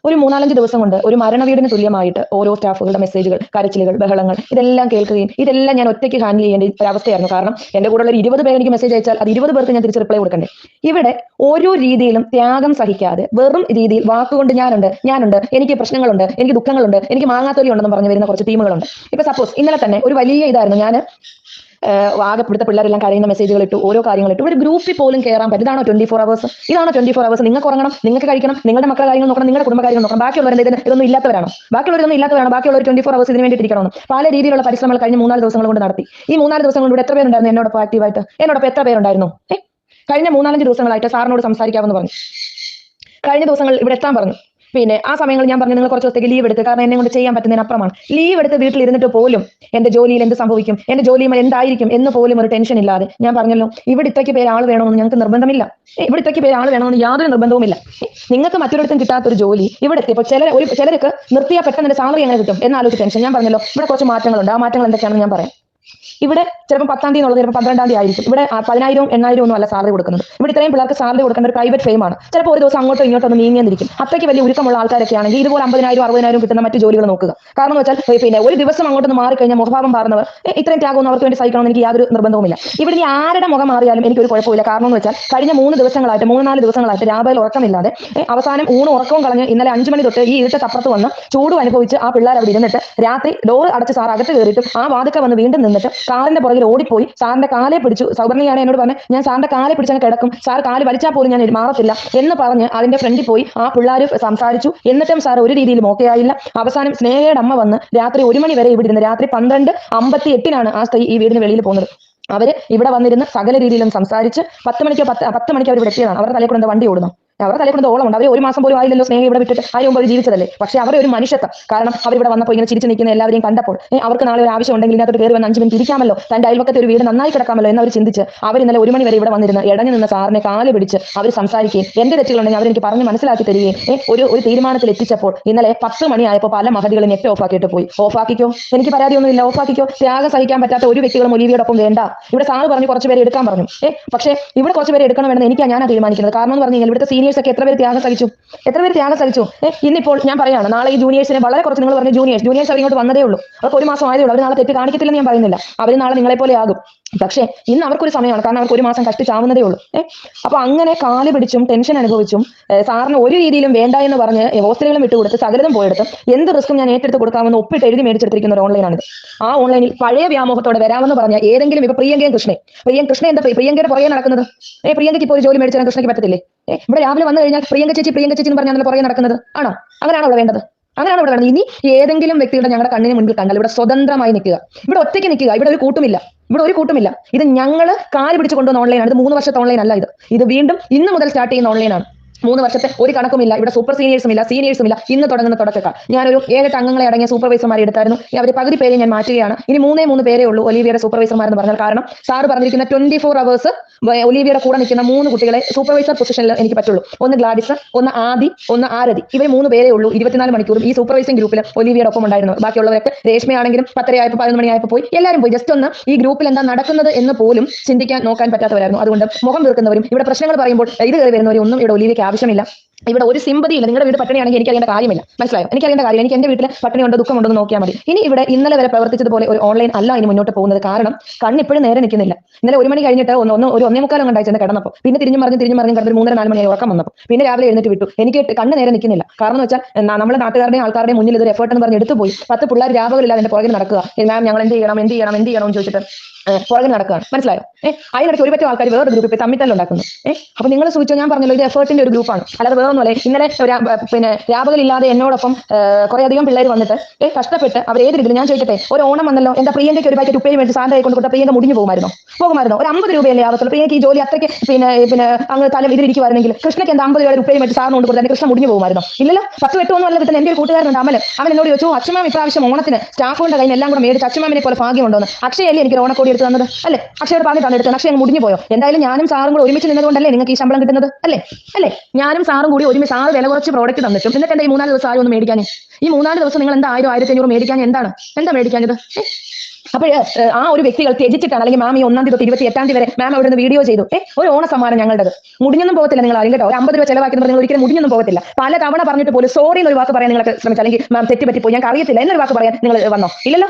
ഒരു 3-4 ദിവസം കൊണ്ട് ഒരു മരണവീടിന് തുല്യമായിട്ട് ഓരോ സ്റ്റാഫുകളുടെ മെസ്സേജുകൾ, കരച്ചിലുകൾ, ബഹളങ്ങൾ ഇതെല്ലാം കേൾക്കുകയും ഇതെല്ലാം ഞാൻ ഒറ്റയ്ക്ക് ഹാൻഡിൽ ചെയ്യേണ്ട ഒരവസ്ഥയായിരുന്നു. കാരണം എന്റെ കൂടെ ഒരു 20 പേര് എനിക്ക് മെസ്സേജ് അയച്ചാൽ അത് 20 പേർക്ക് ഞാൻ തിരിച്ച് റിപ്ലൈ കൊടുക്കണ്ടേ. ഇവിടെ ഓരോ രീതിയിലും ത്യാഗം സഹിക്കാതെ വെറും രീതിയിൽ വാക്കുകൊണ്ട് ഞാനുണ്ട്, എനിക്ക് പ്രശ്നങ്ങളുണ്ട്, എനിക്ക് ദുഃഖങ്ങളുണ്ട്, എനിക്ക് മാങ്ങാത്തൊലി ഉണ്ടെന്ന് പറഞ്ഞു വരുന്ന കുറച്ച് ടീമുകളുണ്ട്. ഇപ്പൊ സപ്പോസ് ഇന്നലെ തന്നെ ഒരു വലിയ ഇതായിരുന്നു. ഞാൻ ആകെ ഇവിടുത്തെ പിള്ളേരെല്ലാം കരയുന്ന മെസ്സേജുകൾ ഇട്ടു, ഓരോ കാര്യങ്ങൾ ഇട്ടു. ഒരു ഗ്രൂപ്പിൽ പോലും കയറാൻ പറ്റും. ഇതാണോ 24 hours? ഇതാണോ 24 hours? നിങ്ങൾക്ക് ഉറങ്ങണം, നിങ്ങൾക്ക് കഴിക്കണം, നിങ്ങളുടെ മക്കളുടെ കാര്യങ്ങൾ നോക്കണം, നിങ്ങളുടെ കുടുംബകാര്യങ്ങൾ നോക്കണം. ബാക്കിയുള്ളവരുടെ ഇതൊന്നും ഇല്ലാത്തവരാണോ? ബാക്കിയുള്ളവർ 24 hours ഇതിന് വേണ്ടി ഇരിക്കണമെന്ന് പല രീതിയിലുള്ള പരിശ്രമങ്ങൾ കഴിഞ്ഞ 3-4 ദിവസങ്ങൾ കൊണ്ട് നടത്തി. ഈ 3-4 ദിവസങ്ങൾ കൊണ്ട് എത്ര പേരുണ്ടായിരുന്നു എന്നോടൊപ്പം ആക്റ്റീവായിട്ട്? എന്നോടൊപ്പം എത്ര പേരുണ്ടായിരുന്നു? കഴിഞ്ഞ 3-4 ദിവസങ്ങളായിട്ട് സാറിനോട് സംസാരിക്കാമെന്ന് പറഞ്ഞു. കഴിഞ്ഞ ദിവസങ്ങൾ ഇവിടെ എത്താൻ പറഞ്ഞു. പിന്നെ ആ സമയങ്ങളിൽ ഞാൻ പറഞ്ഞു, നിങ്ങൾ കുറച്ച് ദിവസത്തേക്ക് ലീവ് എടുത്ത്, കാരണം എന്നെ കൊണ്ട് ചെയ്യാൻ പറ്റുന്നതിനപ്പുറമാണ്. ലീവ് എടുത്ത് വീട്ടിൽ ഇരുന്നിട്ട് പോലും എന്റെ ജോലിയിൽ എന്ത് സംഭവിക്കും, എന്റെ ജോലിയിൽ എന്തായിരിക്കും എന്ന് പോലും ഒരു ടെൻഷൻ ഇല്ലാതെ ഞാൻ പറഞ്ഞല്ലോ, ഇവിടെ ഇത്രയ്ക്ക് പേര് ആൾ വേണമെന്ന് ഞങ്ങൾക്ക് നിർബന്ധമില്ല. ഇവിടെ ഇത്രയ്ക്ക് പേര് ആൾ വേണമെന്ന് യാതൊരു നിർബന്ധവുമില്ല. നിങ്ങൾക്ക് മറ്റൊരിടത്തും കിട്ടാത്തൊരു ജോലി ഇവിടെ എത്തിയപ്പോൾ ചിലർക്ക് നിർത്തിയാൽ പെട്ടെന്ന് എന്റെ സാലറി എങ്ങനെ കിട്ടും എന്നാലോചിച്ച് ടെൻഷൻ. ഞാൻ പറഞ്ഞല്ലോ, ഇവിടെ കുറച്ച് മാറ്റങ്ങളുണ്ട്. ആ മാറ്റങ്ങൾ എന്തൊക്കെയാണെന്ന് ഞാൻ പറയാം. ഇവിടെ ചിലപ്പോൾ 10-ാം തീയതി എന്നുള്ളത് ചിലപ്പോൾ 12-ാം തീയതി ആയിരിക്കും. ഇവിടെ 10,000 8,000 ഒന്നും അല്ല സാലറി കൊടുക്കുന്നത്. ഇവിടെ ഇത്രയും പിള്ളേർക്ക് സാലറി കൊടുക്കേണ്ട ഒരു പ്രൈവറ്റ് ഫെയിമാണ്. ചിലപ്പോൾ ഒരു ദിവസം അങ്ങോട്ടോ ഇങ്ങോട്ടോ ഒന്ന് നീങ്ങിയെന്നിരിക്കും. അത്രയ്ക്ക് വലിയ ഉരുക്കമുള്ള ആൾക്കാരൊക്കെ ആണെങ്കിൽ ഇതുപോലെ 50,000 60,000 കിട്ടുന്ന മറ്റു ജോലികൾ നോക്കുക. കാരണം എന്ന് വെച്ചാൽ പിന്നെ ഒരു ദിവസം അങ്ങോട്ടൊന്ന് മാറിക്കഴിഞ്ഞാൽ മുഖഭാവം മാറുന്നവർ ഇത്രയും ത്യാഗമൊന്നും അവർക്ക് വേണ്ടി സഹിക്കണമെന്ന് എനിക്ക് യാതൊരു നിർബന്ധവുമില്ല. ഇവിടെ ഇനി ആരുടെ മുഖം മാറിയാലും എനിക്കൊരു കുഴപ്പമില്ല. കാരണം എന്ന് വെച്ചാൽ കഴിഞ്ഞ 3 ദിവസങ്ങളായിട്ട് 3-4 ദിവസങ്ങളായിട്ട് രാവിലെ ഉറക്കമില്ലാതെ അവസാനം ഊണും ഉറക്കവും കളഞ്ഞ് ഇന്നലെ 5 മണി തൊട്ട് ഈ ഇരുട്ടത്തപ്പുറത്ത് വന്ന് ചൂടും അനുഭവിച്ച് ആ പിള്ളേർ അവിടെ ഇരുന്നിട്ട് രാത്രി ഡോർ അടച്ച് സാർ അകത്ത് കയറിയിട്ടും ആ വാതിക്ക വന്ന് വീണ്ടും നിന്നിട്ട് കാറിന്റെ പുറകിൽ ഓടിപ്പോയി സാറിന്റെ കാലെ പിടിച്ചു. സൗവർണിയാണ് എന്നോട് പറഞ്ഞത്, ഞാൻ സാറിന്റെ കാലെ പിടിച്ചാൽ കിടക്കും, സാർ കാല് വലിച്ചാൽ പോലും ഞാൻ മാറത്തില്ല എന്ന് പറഞ്ഞ് അതിന്റെ ഫ്രണ്ടിൽ പോയി ആ പിള്ളേർ സംസാരിച്ചു. എന്നിട്ടും സാർ ഒരു രീതിയിലും ഓക്കെ ആയില്ല. അവസാനം സ്നേഹയുടെ അമ്മ വന്ന് രാത്രി 1 മണി വരെ ഇവിടെ ഇരുന്ന് രാത്രി 12:58 ആ സ്ത്രീ ഈ വീടിന് വെളിയിൽ പോകുന്നത്. അവര് ഇവിടെ വന്നിരുന്ന് സകല രീതിയിലും സംസാരിച്ച് 10 മണിക്ക് അവർ ഇവിടെ എത്തിയതാണ്. അവരുടെ തലയിൽ കൊണ്ട് വണ്ടി ഓടുന്നു. അവരുടെ തലയിൽ കൊണ്ട് ഓളമുണ്ട്. അവർ 1 മാസം പോലും ആയില്ലല്ലോ സ്നേഹം ഇവിടെ വിട്ടിട്ട്. അതിന് മുമ്പ് അവർ ജീവിച്ചതല്ലേ. പക്ഷേ അവരെ ഒരു മനുഷ്യത്വം. കാരണം അവരിവിടെ വന്നപ്പോൾ ഇങ്ങനെ ചിരിച്ചു നിൽക്കുന്ന എല്ലാവരെയും കണ്ടപ്പോൾ അവർക്ക് നാളെ ഒരു ആവശ്യം ഉണ്ടെങ്കിൽ ഇതിനകത്ത് കയറി വന്ന് 5 മിനിറ്റ് ഇരിക്കാമല്ലോ, തന്റെ അയൽവക്കത്തെ ഒരു വീട് നന്നായി കിടക്കാമല്ലോ എന്നവർ ചിന്തിച്ച് അവർ ഇന്നലെ 1 മണി വരെ ഇവിടെ വന്നിരുന്ന് ഇടഞ്ഞു നിന്ന് സാറിനെ കാല് പിടിച്ച് അവർ സംസാരിക്കുകയും എന്റെ തെറ്റുകളുണ്ടെങ്കിൽ അവരെനിക്ക് പറഞ്ഞ് മനസ്സിലാക്കി തരികയും ഒരു തീരുമാനത്തിൽ എത്തിച്ചപ്പോൾ ഇന്നലെ 10 മണിയായപ്പോൾ പല മഹതികളും നെറ്റ് ഓഫാക്കിയിട്ട് പോയി. ഓഫാക്കിക്കോ, എനിക്ക് പരാതിയൊന്നുമില്ല, ഓഫാക്കിക്കോ. ത്യാഗം സഹിക്കാൻ പറ്റാത്ത ഒരു വ്യക്തികളും ഒലിവിയോടൊപ്പം വേണ്ട. ഇവിടെ സാറ് പറഞ്ഞു കുറച്ച് പേരെ എടുക്കാൻ പറഞ്ഞു. പക്ഷേ ഇവിടെ കുറച്ച് പേരെ എടുക്കണമെന്ന് എനിക്കാണ് ഞാൻ തീരുമാനിക്കുന്നത്. കാരണം എന്ന് പറഞ്ഞു കഴിഞ്ഞാൽ ഇവിടുത്തെ സീനിയേഴ്സ് ഒക്കെ എത്ര പേര് ത്യാഗം സഹിച്ചു. ഇന്നിപ്പോൾ ഞാൻ പറയാണ്, നാളെ ഈ ജൂനിയേഴ്സിനെ വളരെ കുറച്ച് നിങ്ങൾ പറഞ്ഞു ജൂനിയേഴ്സ് അവരിങ്ങോട്ട് വന്നതേ ഉള്ളൂ. അവർക്ക് 1 മാസം ആയതേ ഉള്ളൂ. അവർ നാളെ തെറ്റ് കാണിക്കത്തില്ലെന്ന് ഞാൻ പറയുന്നില്ല. അവർ നാളെ നിങ്ങളെ പോലെ ആകും. പക്ഷേ ഇന്ന് അവർക്കൊരു സമയമാണ്. കാരണം അവർക്ക് 1 മാസം കഷ്ടിച്ചാവുന്നതേ ഉള്ളൂ. അപ്പൊ അങ്ങനെ കാല് പിടിച്ചും ടെൻഷൻ അനുഭവിച്ചും സാറിന് ഒരു രീതിയിലും വേണ്ട എന്ന് പറഞ്ഞ് ഹോസ്റ്റലുകളും വിട്ടുകൊടുത്ത് സകലതും പോയെടുത്ത് എന്ത് റിസ്ക്കും ഞാൻ ഏറ്റെടുത്ത് കൊടുക്കാമെന്ന് ഒപ്പിട്ട് എഴുതി മേടിച്ചെടുത്തിരിക്കുന്ന ഒരു ഓൺലൈനാണിത്. ആ ഓൺലൈനിൽ പഴയ വ്യാമോഹത്തോടെ വരാമെന്ന് പറഞ്ഞാൽ ഏതെങ്കിലും ഇപ്പൊ പ്രിയങ്കയും കൃഷ്ണ എന്താ പ്രിയങ്കയുടെ പുറകെ നടക്കുന്നത്? പ്രിയങ്കയ്ക്ക് ഇപ്പോൾ ഒരു ജോലി മേടിച്ചാൽ കൃഷ്ണയ്ക്ക് പറ്റത്തില്ലേ? ഇവിടെ രാവിലെ വന്നു കഴിഞ്ഞാൽ പ്രിയങ്ക ചേച്ചി എന്ന് പറഞ്ഞാൽ പുറകെ നടക്കുന്നത് ആണോ? അങ്ങനെയാണോ ഇവിടെ വേണ്ടത്? അങ്ങനെയാണ് ഇവിടെ വേണ്ടത്. ഇനി ഏതെങ്കിലും വ്യക്തിയുടെ ഞങ്ങളുടെ കണ്ണിന് മുൻപിൽ കണ്ടാൽ ഇവിടെ സ്വതന്ത്രമായി നിൽക്കുക, ഇവിടെ ഒറ്റയ്ക്ക് നിൽക്കുക. ഇവിടെ ഒരു കൂട്ടുമില്ല. ഇത് ഞങ്ങൾ കാല് പിടിച്ച് കൊണ്ടുവന്ന ഓൺലൈനാണ്. ഇത് 3 വർഷത്തെ ഓൺലൈൻ അല്ല. ഇത് വീണ്ടും ഇന്ന് മുതൽ സ്റ്റാർട്ട് ചെയ്യുന്ന ഓൺലൈനാണ്. 3 വർഷത്തെ ഒരു കണക്കുമില്ല. ഇവിടെ സൂപ്പർ സീനിയേഴ്സും ഇല്ല, സീനിയേഴ്സും ഇല്ല. ഇന്ന് തുടങ്ങുന്ന തുടക്കക്കാർ. ഞാനൊരു 7-8 അംഗങ്ങളെ അടങ്ങിയ സൂപ്പർവൈസർമാരെ എടുത്തായിരുന്നു. അവർ പകുതി പേരെ ഞാൻ മാറ്റുകയാണ്. ഇനി 3 പേരേ ഉള്ളൂ ഒലിവിയയുടെ സൂപ്പർവൈസർമാരെന്ന് പറഞ്ഞാൽ. കാരണം സാറ് പറഞ്ഞിരിക്കുന്ന 24 hours ഒലിവിയയുടെ കൂടെ നിൽക്കുന്ന 3 കുട്ടികളെ സൂപ്പർവൈസർ പൊസിഷനിൽ എനിക്ക് പറ്റുള്ളൂ. ഒന്ന് ഗ്ലാഡിസ്, ഒന്ന് ആദി, ഒന്ന് ആരതി. ഇവർ 3 പേരേ ഉള്ളൂ 24 മണിക്കൂറും ഈ സൂപ്പർവൈസിംഗ് ഗ്രൂപ്പിൽ ഒലിവിയുടെ ഒപ്പം ഉണ്ടായിരുന്നു. ബാക്കിയുള്ളവരൊക്കെ രേഷ്മയാണെങ്കിലും 10:30 11 മണിയായപ്പോൾ പോയി. എല്ലാവരും പോയി. ജസ്റ്റ് ഒന്ന് ഈ ഗ്രൂപ്പിൽ എന്താ നടക്കുന്നത് എന്ന് പോലും നോക്കാൻ പറ്റാത്തവരായിരുന്നു. അതുകൊണ്ട് മുഖം വീർക്കുന്നവരും ഇവിടെ പ്രശ്നങ്ങൾ പറയുമ്പോൾ ഇത് കയറി വരുന്നവരും ഒന്നും ഇവിടെ ഒലിവിക്ക് ആവശ്യമില്ല. ഇവിടെ ഒരു സിമ്പതിയില്ല. നിങ്ങളുടെ വീട് പട്ടിണിയാണെങ്കിൽ എനിക്ക് അറിയേണ്ട കാര്യമില്ല. മനസ്സിലായോ? എനിക്ക് അറിയേണ്ട കാര്യം എനിക്ക് എന്റെ വീട്ടിൽ പട്ടിണിയുണ്ടോ ദുഃഖമുണ്ടോ എന്ന് നോക്കിയാൽ മതി. ഇനി ഇവിടെ ഇന്നലെ വരെ പ്രവർത്തിച്ചതുപോലെ ഒരു ഓൺലൈൻ അല്ല ഇനി മുന്നോട്ട് പോകുന്നത്. കാരണം കണ്ണിപ്പോഴും നേരെ നിൽക്കുന്നില്ല. ഇന്നലെ 1 മണി കഴിഞ്ഞിട്ട് ഒരു 1:45 കണ്ടായി കിടന്നപ്പോൾ പിന്നെ തിരിഞ്ഞു മറിഞ്ഞ് കിടന്നൊരു 3-4 മണിയായി ഉറക്കം വന്നപ്പോൾ പിന്നെ രാവിലെ എഴുന്നേറ്റ് വിട്ടു. എനിക്ക് കണ്ണ് നേരെ നിൽക്കുന്നില്ല. കാരണം എന്ന് വെച്ചാൽ നമ്മുടെ നാട്ടുകാരുടെയും ആൾക്കാരുടെയും മുന്നിൽ ഇതൊരു എഫേർട്ട് എന്ന് പറഞ്ഞ് എടുത്തു പോയി. 10 പിള്ളേർ രാപകലില്ലാതെ എന്റെ പുറകിൽ നടക്കുക. മാം ഞങ്ങൾ എന്ത് ചെയ്യണം എന്ന് ചോദിച്ചിട്ട് പുറകിൽ നടക്കുകയാണ്. മനസ്സിലായോ? അതിനിടയ്ക്ക് ഒരു പറ്റും ആൾക്കാർ വേറെ ഗ്രൂപ്പ് തമ്മിത്തല്ല ഉണ്ടാക്കുന്നു. അപ്പൊ നിങ്ങൾ സൂചിച്ചോ, ഞാൻ പറഞ്ഞല്ലോ ഇത് എഫേർട്ടിന്റെ ഒരു ഗ്രൂപ്പാണ്, അല്ലാതെ വേറെ ഒന്നുമല്ലേ. ഇന്നലെ പിന്നെ രാപകലില്ലാതെ എന്നോടൊപ്പം കുറെ അധികം പിള്ളേർ വന്നിട്ട് കഷ്ടപ്പെട്ട് അവർ ഏത് രീതിയിൽ ഞാൻ ചോദിക്കട്ടെ, ഒരു ഓണം വന്നല്ലോ, എന്താ പ്രിയങ്കയ്ക്ക് ഒരു പാക്കറ്റ് ഉപ്പേരി മേടിച്ച് സാറിന്റെ കൊണ്ട് കൊടുത്ത പ്രിയങ്ക മുടിഞ്ഞു പോകുമായിരുന്നോ? ഒരു 50 രൂപയല്ലേ ആവത്തുള്ളൂ. പ്രിയങ്കയ്ക്ക് ഈ ജോലി അത്രയ്ക്ക് പിന്നെ അങ്ങ് തല ഇതിരിക്കുവായിരുന്നെങ്കിൽ കൃഷ്ണയ്ക്ക് എന്താ 50 രൂപയുടെ ഉപ്പേരി മേടിച്ച് സാറിന് കൊണ്ട് കൊടുത്താൽ കൃഷ്ണ മുടിഞ്ഞു പോകുമായിരുന്നോ? ഇല്ലല്ലോ. 10 8 ഒന്നും അല്ല കിട്ടുന്ന. എന്റെ ഒരു കൂട്ടുകാരനുണ്ട് അമൽ. അവൻ എന്നോട് ചോദിച്ചു, അച്ഛമാം ഇപ്രാവശ്യം ഓണത്തിന് സ്റ്റാഫുകളുടെ കയ്യിൽ എല്ലാം കൂടെ മേടിച്ച് അച്ഛമാമിനെ പോലെ ഭാഗ്യമുണ്ടോന്ന്. അക്ഷയല്ലേ എനിക്ക് ഓണക്കോടി എടുത്ത് തന്നത് അല്ലേ? അക്ഷയോട് പറഞ്ഞിട്ടാണ് എടുത്തത്. അക്ഷയ മുടിഞ്ഞു പോയോ? എന്തായാലും ഞാനും സാറും കൂടെ ഒരുമിച്ച് നിന്നതുകൊണ്ടല്ലേ നിങ്ങൾക്ക് ഈ ശമ്പളം കിട്ടുന്നത് അല്ലേ? ഞാനും സാറും കൂടി ഒരുമിച്ച് സാറ് വില കുറച്ച് പ്രോഡക്റ്റ് തന്നിട്ടും എന്നിട്ട് എന്താ ഈ 3-4 ദിവസം ആരും ഒന്ന് മേടിക്കാൻ? ഈ 3-4 ദിവസം നിങ്ങൾ എന്താ 1000-1500 മേടിക്കാൻ? എന്താ മേടിക്കാഞ്ഞത്? അപ്പോൾ ആ ഒരു വ്യക്തികൾ ത്യജിച്ചിട്ടാണ്. അല്ലെങ്കിൽ മാം ഈ 1-ാം തീയതി തൊട്ട് 28-ാം തീയതി വരെ മാം അവിടെ നിന്ന് വീഡിയോ ചെയ്തു. ഒരു ഓണ സമ്മാനം ഞങ്ങളുടേത്. മുടിഞ്ഞൊന്നും പോകത്തില്ല നിങ്ങൾ ആരും കേട്ടോ. ഒരു 50 രൂപ ചെലവാക്കി നിങ്ങൾ ഒരിക്കലും മുടിഞ്ഞൊന്നും പോകത്തില്ല. പല തവണ പറഞ്ഞിട്ട് പോലും സോറി എന്നൊരു വാക്ക് പറയാൻ നിങ്ങൾക്ക് ശ്രമിച്ചു. അല്ലെങ്കിൽ മാം തെറ്റുപറ്റിപ്പോയി ഞങ്ങൾക്ക് അറിയത്തില്ല എന്നൊരു വാക്ക് പറയാൻ നിങ്ങൾ വന്നോ? ഇല്ലല്ലോ.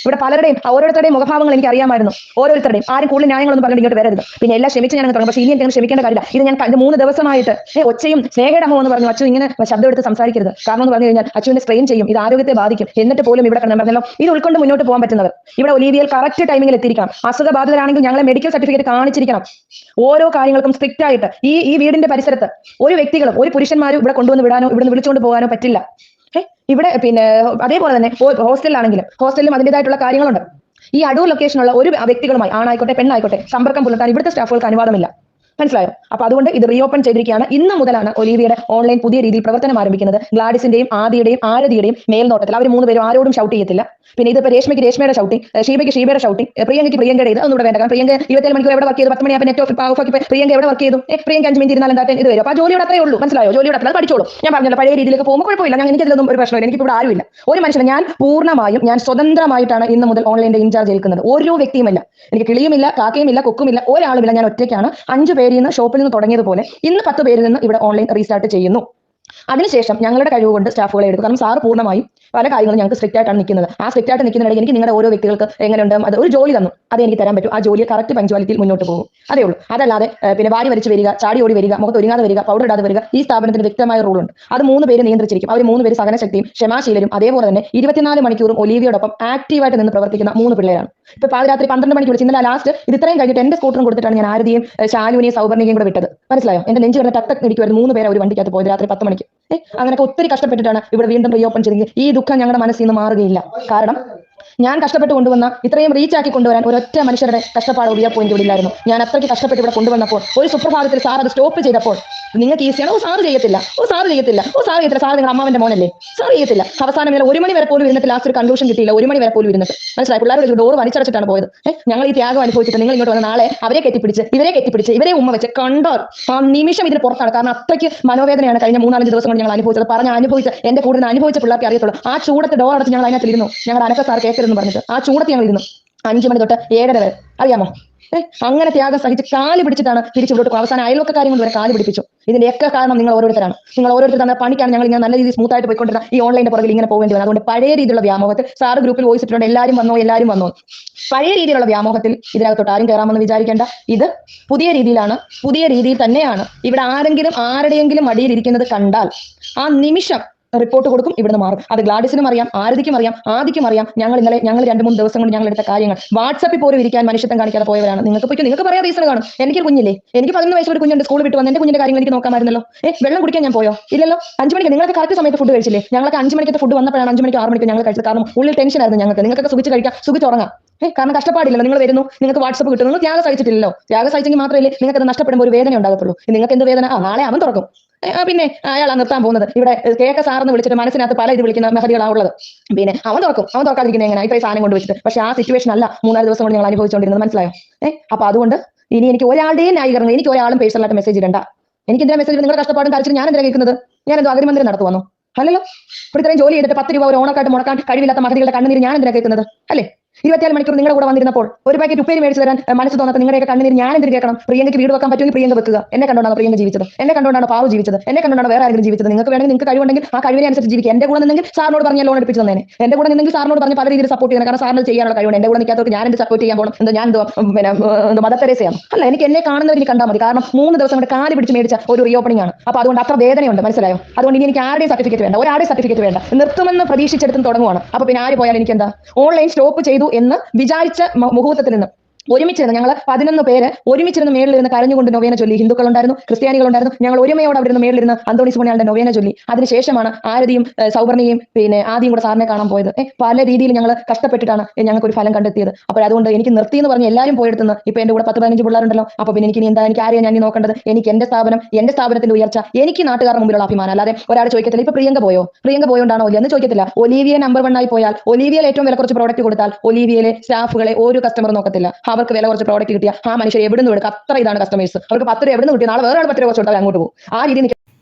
ഇവിടെ പലരുടെയും ഓരോരുത്തരുടെയും മുഖഭാവങ്ങൾ എനിക്ക് അറിയാമായിരുന്നു. ഓരോരുത്തരുടെയും ആരും കൂടുതൽ ന്യായങ്ങളൊന്നും പറഞ്ഞിട്ട് ഇങ്ങോട്ട് വരരുത്. പിന്നെ എല്ലാം ക്ഷമിച്ച് ഞാൻ തുടങ്ങും. പക്ഷേ ഇനി എന്തെങ്കിലും ക്ഷമിക്കേണ്ട കാര്യമില്ല. ഇത് ഞാൻ 3 ദിവസമായിട്ട് ഒച്ചയും സ്നേഹയുടെ അമ്മ എന്ന് പറഞ്ഞു അച്ചു ഇങ്ങനെ ശബ്ദം എടുത്ത് സംസാരിക്കരുത്. കാരണം എന്ന് പറഞ്ഞു കഴിഞ്ഞാൽ അച്ചുവിനെ സ്ട്രെയിൻ ചെയ്യും, ഇത് ആരോഗ്യത്തെ ബാധിക്കും. എന്നിട്ട് പോലും ഇവിടെ കണ്ടു പറഞ്ഞല്ലോ, ഇത് ഉൾക്കൊണ്ട് മുന്നോട്ട് പോകാൻ പറ്റുന്നവർ ഇവിടെ ഒലിവിയയിൽ കറക്റ്റ് ടൈമിൽ എത്തിയിരിക്കണം. അസുഖബാധിതരാണെങ്കിൽ ഞങ്ങളെ മെഡിക്കൽ സർട്ടിഫിക്കറ്റ് കാണിച്ചിരിക്കണം. ഓരോ കാര്യങ്ങൾക്കും സ്ട്രിക്റ്റ് ആയിട്ട് ഈ വീടിന്റെ പരിസരത്ത് ഒരു വ്യക്തികളും ഒരു പുരുഷന്മാരും ഇവിടെ കൊണ്ടുവന്ന് വിടാനോ ഇവിടുന്ന് വിളിച്ചുകൊണ്ട് പോകാനോ പറ്റില്ല. ഇവിടെ പിന്നെ അതേപോലെ തന്നെ ഹോസ്റ്റലിലും അതിൻ്റെതായിട്ടുള്ള കാര്യങ്ങളുണ്ട്. ഈ അടൂർ ലൊക്കേഷനുള്ള ഒരു വ്യക്തികളുമായി ആണായിക്കോട്ടെ പെണ്ണായിക്കോട്ടെ സമ്പർക്കം പുലർത്താൻ ഇവിടുത്തെ സ്റ്റാഫുകൾക്ക് അനുവാദമില്ല. മനസ്സിലായോ? അപ്പൊ അതുകൊണ്ട് ഇത് റീഓപ്പൺ ചെയ്തിരിക്കുകയാണ്. ഇന്ന് മുതലാണ് ഒലീവിയുടെ ഓൺലൈൻ പുതിയ രീതിയിൽ പ്രവർത്തനം ആരംഭിക്കുന്നത്. ഗ്ലാഡിസിന്റെയും ആദിയുടെയും ആരതിയുടെയും മേൽനോട്ടത്തിൽ അവർ 3 പേരും ആരോടും ഷൗട്ട് ചെയ്യത്തില്ല. പിന്നെ ഇതിപ്പോ രേഷ്മയ്ക്ക് രേഷ്മയുടെ ഷൗട്ടിങ്, ഷീബയ്ക്ക് ഷീബയുടെ ഷൗട്ടിങ്, പ്രിയങ്കയ്ക്ക് പ്രിയങ്കയുടെ ഇത് ഒന്നും വേണ്ട. കാരണം പ്രിയങ്ക 24 മണിക്കൂർ എവിടെ വർക്ക് ചെയ്തു? 10 മണിയാകുമ്പോൾ നെറ്റ് ഓഫ് ആക്കി പ്രിയങ്ക എവിടെ വർക്ക് ചെയ്തു? പ്രിയങ്ക 5 മിനിറ്റ് ഇരുന്നാൽ എന്താ ഇത് വരും? അപ്പൊ ആ ജോലിയുടെ അത്രേ ഉള്ളൂ. മനസ്സിലായോ? ജോലിയുടെ അത്ര പഠിച്ചോളൂ. ഞാൻ പറഞ്ഞല്ലോ, പഴയ രീതിയിലേക്ക് പോകുമ്പോൾ കുഴപ്പമില്ല. ഞാൻ എനിക്കതിലൊന്നും ഒരു പ്രശ്നമില്ല. എനിക്കിപ്പോൾ ഇവിടെ ആരുമില്ല. ഒരു മനുഷ്യനെ ഞാൻ പൂർണ്ണമായും ഞാൻ സ്വതന്ത്രമായിട്ടാണ് ഇന്ന് മുതൽ ഓൺലൈനിന്റെ ഇൻചാർജ് ഏൽക്കുന്നത്. ഓരോ വ്യക്തിയുമില്ല, എനിക്ക് കിളിയുമില്ല, കാക്കയുമില്ല, കൊക്കുമില്ല, ഒരാളുമില്ല. ഞാൻ ഒറ്റയ്ക്കാണ്. 5 പേരിൽ നിന്ന് ഷോപ്പിൽ നിന്ന് തുടങ്ങിയതുപോലെ ഇന്ന് 10 പേരിൽ നിന്ന് ഇവിടെ ഓൺലൈൻ റീസ്റ്റാർട്ട് ചെയ്യുന്നു. അതിനുശേഷം ഞങ്ങളുടെ കഴിവ് കൊണ്ട് സ്റ്റാഫുകളെ എടുക്കും. കാരണം സാറ് പൂർണ്ണമായും പല കാര്യങ്ങളും ഞങ്ങൾക്ക് സ്ട്രിക്റ്റ് ആയിട്ടാണ് നിൽക്കുന്നത്. ആ സ്ട്രിക്റ്റ് ആയിട്ട് നിൽക്കുന്നിടയിൽ എനിക്ക് നിങ്ങളുടെ ഓരോ വ്യക്തികൾക്ക് എങ്ങനെയുണ്ട് അത് ഒരു ജോലി തന്നു, അത് എനിക്ക് തരാൻ പറ്റും. ആ ജോലിയെ കറക്റ്റ് പഞ്ച്വാലിറ്റിയിൽ മുന്നോട്ട് പോകും. അതേ ഉള്ളൂ. അതല്ലാതെ പിന്നെ വാരി വലിച്ച് വരിക, ചാടി ഓടി വരിക, മുഖത്ത് ഒരുങ്ങാതെ വരിക, പൗഡർ ഇടാതെ വരിക, ഈ സ്ഥാപനത്തിന് വ്യക്തമായ റൂളുണ്ട്. അത് 3 പേര് നിയന്ത്രിച്ചിരിക്കും. അവർ 3 പേര് സഹനശക്തിയും ക്ഷമാശീലരും അതേപോലെ തന്നെ 24 മണിക്കൂറും ഒലീവിയോടൊപ്പം ആക്റ്റീവായിട്ട് നിന്ന് പ്രവർത്തിക്കുന്ന 3 പിള്ളേരാണ്. ഇപ്പൊ പാതിരാത്രി 12 മണിക്ക് വിളിച്ച് ഇന്നലെ ലാസ്റ്റ് ഇത് ഇത്രയും കഴിഞ്ഞിട്ട് എന്റെ സ്കൂട്ടറും കൊടുത്തിട്ടാണ് ഞാൻ ആരതിയും ശാലുവിനെയും സൗവർണികയും കൂടെ വിട്ടത്. മനസ്സിലായോ? എന്റെ നെഞ്ച് കിടന്ന ടക്ക് ഇടിക്കുമായിരുന്നു. 3 പേരെ ഒരു വണ്ടിക്കകത്ത് പോയത് രാത്രി 10 മണിക്ക്. അങ്ങനെയൊക്കെ ഒത്തിരി കഷ്ടപ്പെട്ടിട്ടാണ് ഇവിടെ വീണ്ടും റീഓപ്പൺ ചെയ്തെങ്കിൽ ഈ ദുഃഖം ഞങ്ങളുടെ മനസ്സിൽ നിന്ന് മാറുകയില്ല. കാരണം ഞാൻ കഷ്ടപ്പെട്ട് കൊണ്ടുവന്ന ഇത്രയും റീച്ച് ആക്കി കൊണ്ടുവരാൻ ഒരൊറ്റ മനുഷ്യരുടെ കഷ്ടപ്പാട് ഉപയോഗം എനിക്ക് ഇല്ലായിരുന്നു. ഞാൻ അത്രയ്ക്ക് കഷ്ടപ്പെട്ട് ഇവിടെ കൊണ്ടുവന്നപ്പോൾ ഒരു സുപ്രഭാതത്തിൽ സാർ അത് സ്റ്റോപ്പ് ചെയ്തപ്പോൾ നിങ്ങൾക്ക് ഈസിയാണ്. സാറ് ചെയ്യത്തില്ല, സാറ് ചെയ്യത്തില്ല, സാർ നിങ്ങളുടെ അമ്മാവന്റെ മോനല്ലേ, സാർ ചെയ്യത്തില്ല. അവസാനം 1 മണി വരെ പോലും ഇരുന്നിട്ട് ലാസ്റ്റ് ഒരു കൺക്ലൂഷൻ കിട്ടിയില്ല. 1 മണി വരെ പോലും ഇരുന്നിട്ട് മനസ്സിലായി. പിള്ളേരുടെ ഡോർ വലിച്ചടച്ചിട്ടാണ് പോയത്. ഞങ്ങൾ ഈ ത്യാഗം അനുഭവിച്ചിട്ട് നിങ്ങൾ ഇങ്ങോട്ട് വന്ന നാളെ അവരെ കെട്ടിപ്പിടിച്ച് ഇവരെ ഉമ്മ വെച്ച് കണ്ടോർ ആ നിമിഷം ഇതിന് പുറത്താണ്. കാരണം അത്രയ്ക്ക് മനോവേദനയാണ് കഴിഞ്ഞ 3-4 ദിവസം കൊണ്ട് ഞങ്ങൾ അനുഭവിച്ചത്. അനുഭവിച്ച എന്റെ കൂടുതൽ അനുഭവിച്ച പിള്ളേർക്ക് അറിയത്തുള്ളൂ. ആ ചൂടത്ത് ഡോർ അടച്ച് ഞങ്ങൾ അതിനകത്തിരുന്നു. ഞങ്ങൾ അനക്ക സാർ കേൾക്കരുതെന്ന് പറഞ്ഞിട്ട് ആ ചൂടത്ത് ഞങ്ങൾ ഇരുന്നു 5 മണി തൊട്ട് 7:30 വരെ. അറിയാമോ? അങ്ങനെ ത്യാഗം സഹിച്ച് കാല് പിടിച്ചിട്ടാണ് തിരിച്ചു വിട്ടു. അവസാനം അയൽവക്ക കാര്യങ്ങൾ വരെ കാല് പിടിപ്പിച്ചു. ഇതിന്റെയൊക്കെ കാരണം നിങ്ങൾ ഓരോരുത്തരാണ്. നിങ്ങൾ ഓരോരുത്തർ തന്ന പണിക്കാണ് ഞങ്ങൾ ഇങ്ങനെ നല്ല രീതിയിൽ സ്മൂത്ത് ആയിട്ട് പോയിക്കൊണ്ടിരുന്ന ഈ ഓൺലൈനിന്റെ പുറകിൽ ഇങ്ങനെ പോകേണ്ടി വന്നത്. അതുകൊണ്ട് പഴയ രീതിയിലുള്ള വ്യാമോഹത്തിൽ സാറ് ഗ്രൂപ്പിൽ വോയിസ് ഇട്ടിട്ടുണ്ട്, എല്ലാവരും വന്നോ. പഴയ രീതിയിലുള്ള വ്യാമോഹത്തിൽ ഇതിനകത്തോട്ട് ആരും കയറാമെന്ന് വിചാരിക്കേണ്ട. ഇത് പുതിയ രീതിയിലാണ്, പുതിയ രീതിയിൽ തന്നെയാണ്. ഇവിടെ ആരെങ്കിലും ആരുടെയെങ്കിലും മടിയിൽ ഇരിക്കുന്നത് കണ്ടാൽ ആ നിമിഷം റിപ്പോർട്ട് കൊടുക്കും, ഇവിടുന്ന് മാറും. അത് ഗ്ലാഡിസിനും അറിയാം, ആരതിക്കും അറിയാം, ആദിക്കും അറിയാം. ഞങ്ങൾ 2-3 ദിവസം കൊണ്ട് ഞങ്ങൾ എടുത്ത കാര്യങ്ങൾ വാട്സാപ്പിൽ പോലും ഇരിക്കാൻ മനുഷ്യത്വം കാണിക്കാതെ പോയവരാണ്. നിങ്ങൾക്ക് പറയാൻ റീസൺ കാണും. എനിക്ക് കുഞ്ഞില്ലേ, എനിക്ക് 11 വയസ്സുള്ള കുഞ്ഞുണ്ട്. സ്കൂൾ വിട്ട് വന്ന് എന്റെ കുഞ്ഞിന്റെ കാര്യങ്ങൾ എനിക്ക് നോക്കാമായിരുന്നല്ലോ. വെള്ളം കുടിക്കാൻ ഞാൻ പോയോ? ഇല്ലല്ലോ. 5 മണിക്ക് നിങ്ങൾക്ക് കറക്റ്റ് സമയത്ത് ഫുഡ് കഴിച്ചില്ലേ? ഞങ്ങൾക്ക് 5 മണിക്കത്തെ ഫുഡ് വന്നപ്പോഴാണ് 5 മണിക്ക് 6 മണിക്ക് ഞങ്ങൾ കഴിച്ചത്. കാരണം ഉള്ളിൽ ടെൻഷൻ ആയിരുന്നു ഞങ്ങൾക്ക്. നിങ്ങൾക്കൊക്കെ സുഖിച്ച് കഴിക്കാം, സുഖിച്ചുറങ്ങാം. കാരണം കഷ്ടപ്പാടില്ലല്ലോ. നിങ്ങൾ വരുന്നു, നിങ്ങൾക്ക് വാട്സപ്പ് കിട്ടുന്നു. നിങ്ങൾ ത്യാഗം സഹിച്ചിട്ടില്ലല്ലോ. ത്യാഗം സഹിച്ചെങ്കിൽ മാത്രമല്ലേ നിങ്ങൾക്ക് അത് നഷ്ടപ്പെടുമ്പോൾ ഒരു വേദന ഉണ്ടാകത്തുള്ളൂ. നിങ്ങൾക്ക് എന്ത് വേദന? നാളെ അവൻ തുറക്കും. പിന്നെ അയാളാണ് നിർത്താൻ പോകുന്നത്. ഇവിടെ കേക്ക സാറെന്ന് വിളിച്ചിട്ട് മനസ്സിനകത്ത് പല ഇത് വിളിക്കുന്ന മെഹദികളാണ് ഉള്ളത്. പിന്നെ അവൻ തുറക്കാതിരിക്കുന്നത് എങ്ങനെ? ഇപ്പൊ ഈ സാധനം കൊണ്ട് വെച്ചിട്ട്. പക്ഷെ ആ സിറ്റുവേഷൻ അല്ല 3-4 ദിവസം കൊണ്ട് ഞങ്ങൾ അനുഭവിച്ചുകൊണ്ടിരുന്നത്. മനസ്സിലായോ? അപ്പൊ അതുകൊണ്ട് ഇനി എനിക്ക് ഒരാളുടെയും ന്യായീകരണം, എനിക്ക് ഒരാളും പേഴ്സണലായിട്ട് മെസ്സേജ് ഇടണ്ട. എനിക്ക് എന്തിനാ മെസ്സേജ്? നിങ്ങളുടെ കഷ്ടപ്പാടും കാണിച്ചിട്ട് ഞാൻ എന്തിനാ കേൾക്കുന്നത്? ഞാൻ എന്തോ അഗ്രിമന്ത്രം നടത്തുവന്നോ? അല്ലല്ലോ. ഇപ്പോൾ ഇത്രയും ജോലി ചെയ്തിട്ട് 10 രൂപ ഒരു ഓണക്കായിട്ട് മുടക്കാൻ കഴിവില്ലാത്ത മഹതികളുടെ കണ്ണുനീര് ഞാൻ എന്തിനാ കേൾക്കുന്നത്? അല്ലേ? 24 മണിക്കൂർ നിങ്ങളുടെ കൂടെ വന്നിരുന്നപ്പോൾ ഒരു പാക്കറ്റ് ഉപ്പേരി മേടിച്ച് തരാൻ മനസ്സ് തോന്നാത്ത നിങ്ങളുടെയൊക്കെ കണ്ണുനീര് ഞാൻ എന്തിനു കേൾക്കണം? പ്രിയങ്കയ്ക്ക് വീട് വെക്കാൻ പറ്റുമെങ്കിൽ പ്രിയങ്ക വെക്കുക. എന്നെ കണ്ടുകൊണ്ടാണ് പ്രിയങ്ക ജീവിച്ചത്, എന്നെ കണ്ടുകൊണ്ടാണ് പാവു ജീവിച്ചത്, എന്നെ കണ്ടുകൊണ്ടാണ് വേറെ ആരെങ്കിലും ജീവിച്ചത്. നിങ്ങൾക്ക് വേണമെങ്കിൽ നിങ്ങൾക്ക് കഴിവുണ്ടെങ്കിൽ ആ കഴിവിനെ അനുസരിച്ച് ജീവിക്കുക. എന്റെ കൂടെ നിന്നെങ്കിൽ സാറിനോട് പറഞ്ഞ ലോൺ എടുപ്പിച്ച് തന്നേനെ. എന്റെ കൂടെ നിന്നെങ്കിൽ സാറിനോട് പറഞ്ഞ് പല രീതിയിൽ സപ്പോർട്ട് ചെയ്യണം. കാരണം സാറിന് ചെയ്യാനുള്ള കഴിവുണ്ട്. എന്റെ കൂടെ നിൽക്കാത്തവർക്ക് ഞാൻ എന്ത് സപ്പോർട്ട് ചെയ്യാൻ പോകണം? എന്താ ഞാൻ പിന്നെ മദർ തെരേസയാണ്? അല്ല, എനിക്ക് എന്നെ കാണുന്നവർക്ക് കണ്ടാൽ മതി. കാരണം 3 ദിവസം കൊണ്ട് കാല് പിടിച്ച് മേടിച്ച ഒരു റീഓപ്പണിംഗ് ആണ്. അപ്പൊ അതുകൊണ്ട് അത്ര വേദനയുണ്ട്. മനസ്സിലായോ? അതുകൊണ്ട് ഇനി എനിക്ക് ആരുടെയും സർട്ടിഫിക്കറ്റ് വേണ്ട, ഒരാളുടെയും സർട്ടിഫിക്കറ്റ് വേണ്ട. നിർത്തുമെന്ന് പ്രതീക്ഷിച്ചെടുത്തും തുടങ്ങുവാണ്. അപ്പൊ പിന്നെ ആര് പോയാലും എനിക്ക് എന്താ? ഓൺലൈൻ സ്റ്റോപ്പ് ചെയ്തു എന്ന് വിചാരിച്ച മുഹൂർത്തത്തിൽ നിന്ന് ഒരുമിച്ചിരുന്ന് ഞങ്ങൾ 11 പേര് ഒരുമിച്ചിരുന്ന് മേളിലിരുന്ന് കരഞ്ഞുകൊണ്ട് നൊവേന ചൊല്ലി. ഹിന്ദുക്കളുണ്ടായിരുന്നു, ക്രിസ്ത്യാനികളുണ്ടായിരുന്നു. ഞങ്ങൾ ഒരുമയോടെ അവിടെ ഇരുന്ന് മേളിലിരുന്ന് അന്തോണീസ് പുണ്യാളുടെ നൊവേന ചൊല്ലി. അതിനുശേഷമാണ് ആരതിയും സൗവർണിയും പിന്നെ ആദ്യം കൂടെ സാറിനെ കാണാൻ പോയത്. പല രീതിയിൽ ഞങ്ങൾ കഷ്ടപ്പെട്ടിട്ടാണ് ഞങ്ങൾക്ക് ഒരു ഫലം കണ്ടെത്തിയത്. അപ്പോൾ അതുകൊണ്ട് എനിക്ക് നിർത്തി എന്ന് പറഞ്ഞ് എല്ലാവരും പോയെടുത്തുനിന്ന് ഇപ്പൊ എന്റെ കൂടെ 10-15 പിള്ളേരുണ്ടല്ലോ. അപ്പൊ പിന്നെ എനിക്ക് എന്താ, എനിക്ക് ആരെയാണ് ഞാൻ നോക്കേണ്ടത്? എനിക്ക് എന്റെ സ്ഥാപനം, എന്റെ സ്ഥാപനത്തിന്റെ ഉയർച്ച, എനിക്ക് നാട്ടുകാരുടെ മുമ്പിലുള്ള അഭിമാനം. അല്ലാതെ ഒരാൾ ചോദിക്കത്തില്ല ഇപ്പൊ പ്രിയങ്ക പോയോണ്ടാണോ എന്ന് ചോദിക്കത്തില്ല. ഒലീവിയ നമ്പർ 1 ആയി പോയാൽ, ഒലീവിയയിൽ ഏറ്റവും വില കുറച്ച് പ്രോഡക്റ്റ് കൊടുത്താൽ ഒലീവിയയിലെ സ്റ്റാഫുകളെ ഒരു കസ്റ്റമർ നോക്കത്തില്ല. അവർക്ക് വില കുറച്ച് പ്രോഡക്റ്റ് കിട്ടിയ ആ മനുഷ്യർ എവിടെ നിന്ന് എടുക്കുക? അത്ര ഇതാണ് കസ്റ്റമേഴ്സ്. അവർക്ക് 10 രൂപ എവിടെ നിന്ന് കിട്ടിയ നാളെ വേറെ ആൾ 10 രൂപ കുറച്ച് കൊടുത്താൽ അങ്ങോട്ട് പോകും. ആ രീതിയിൽ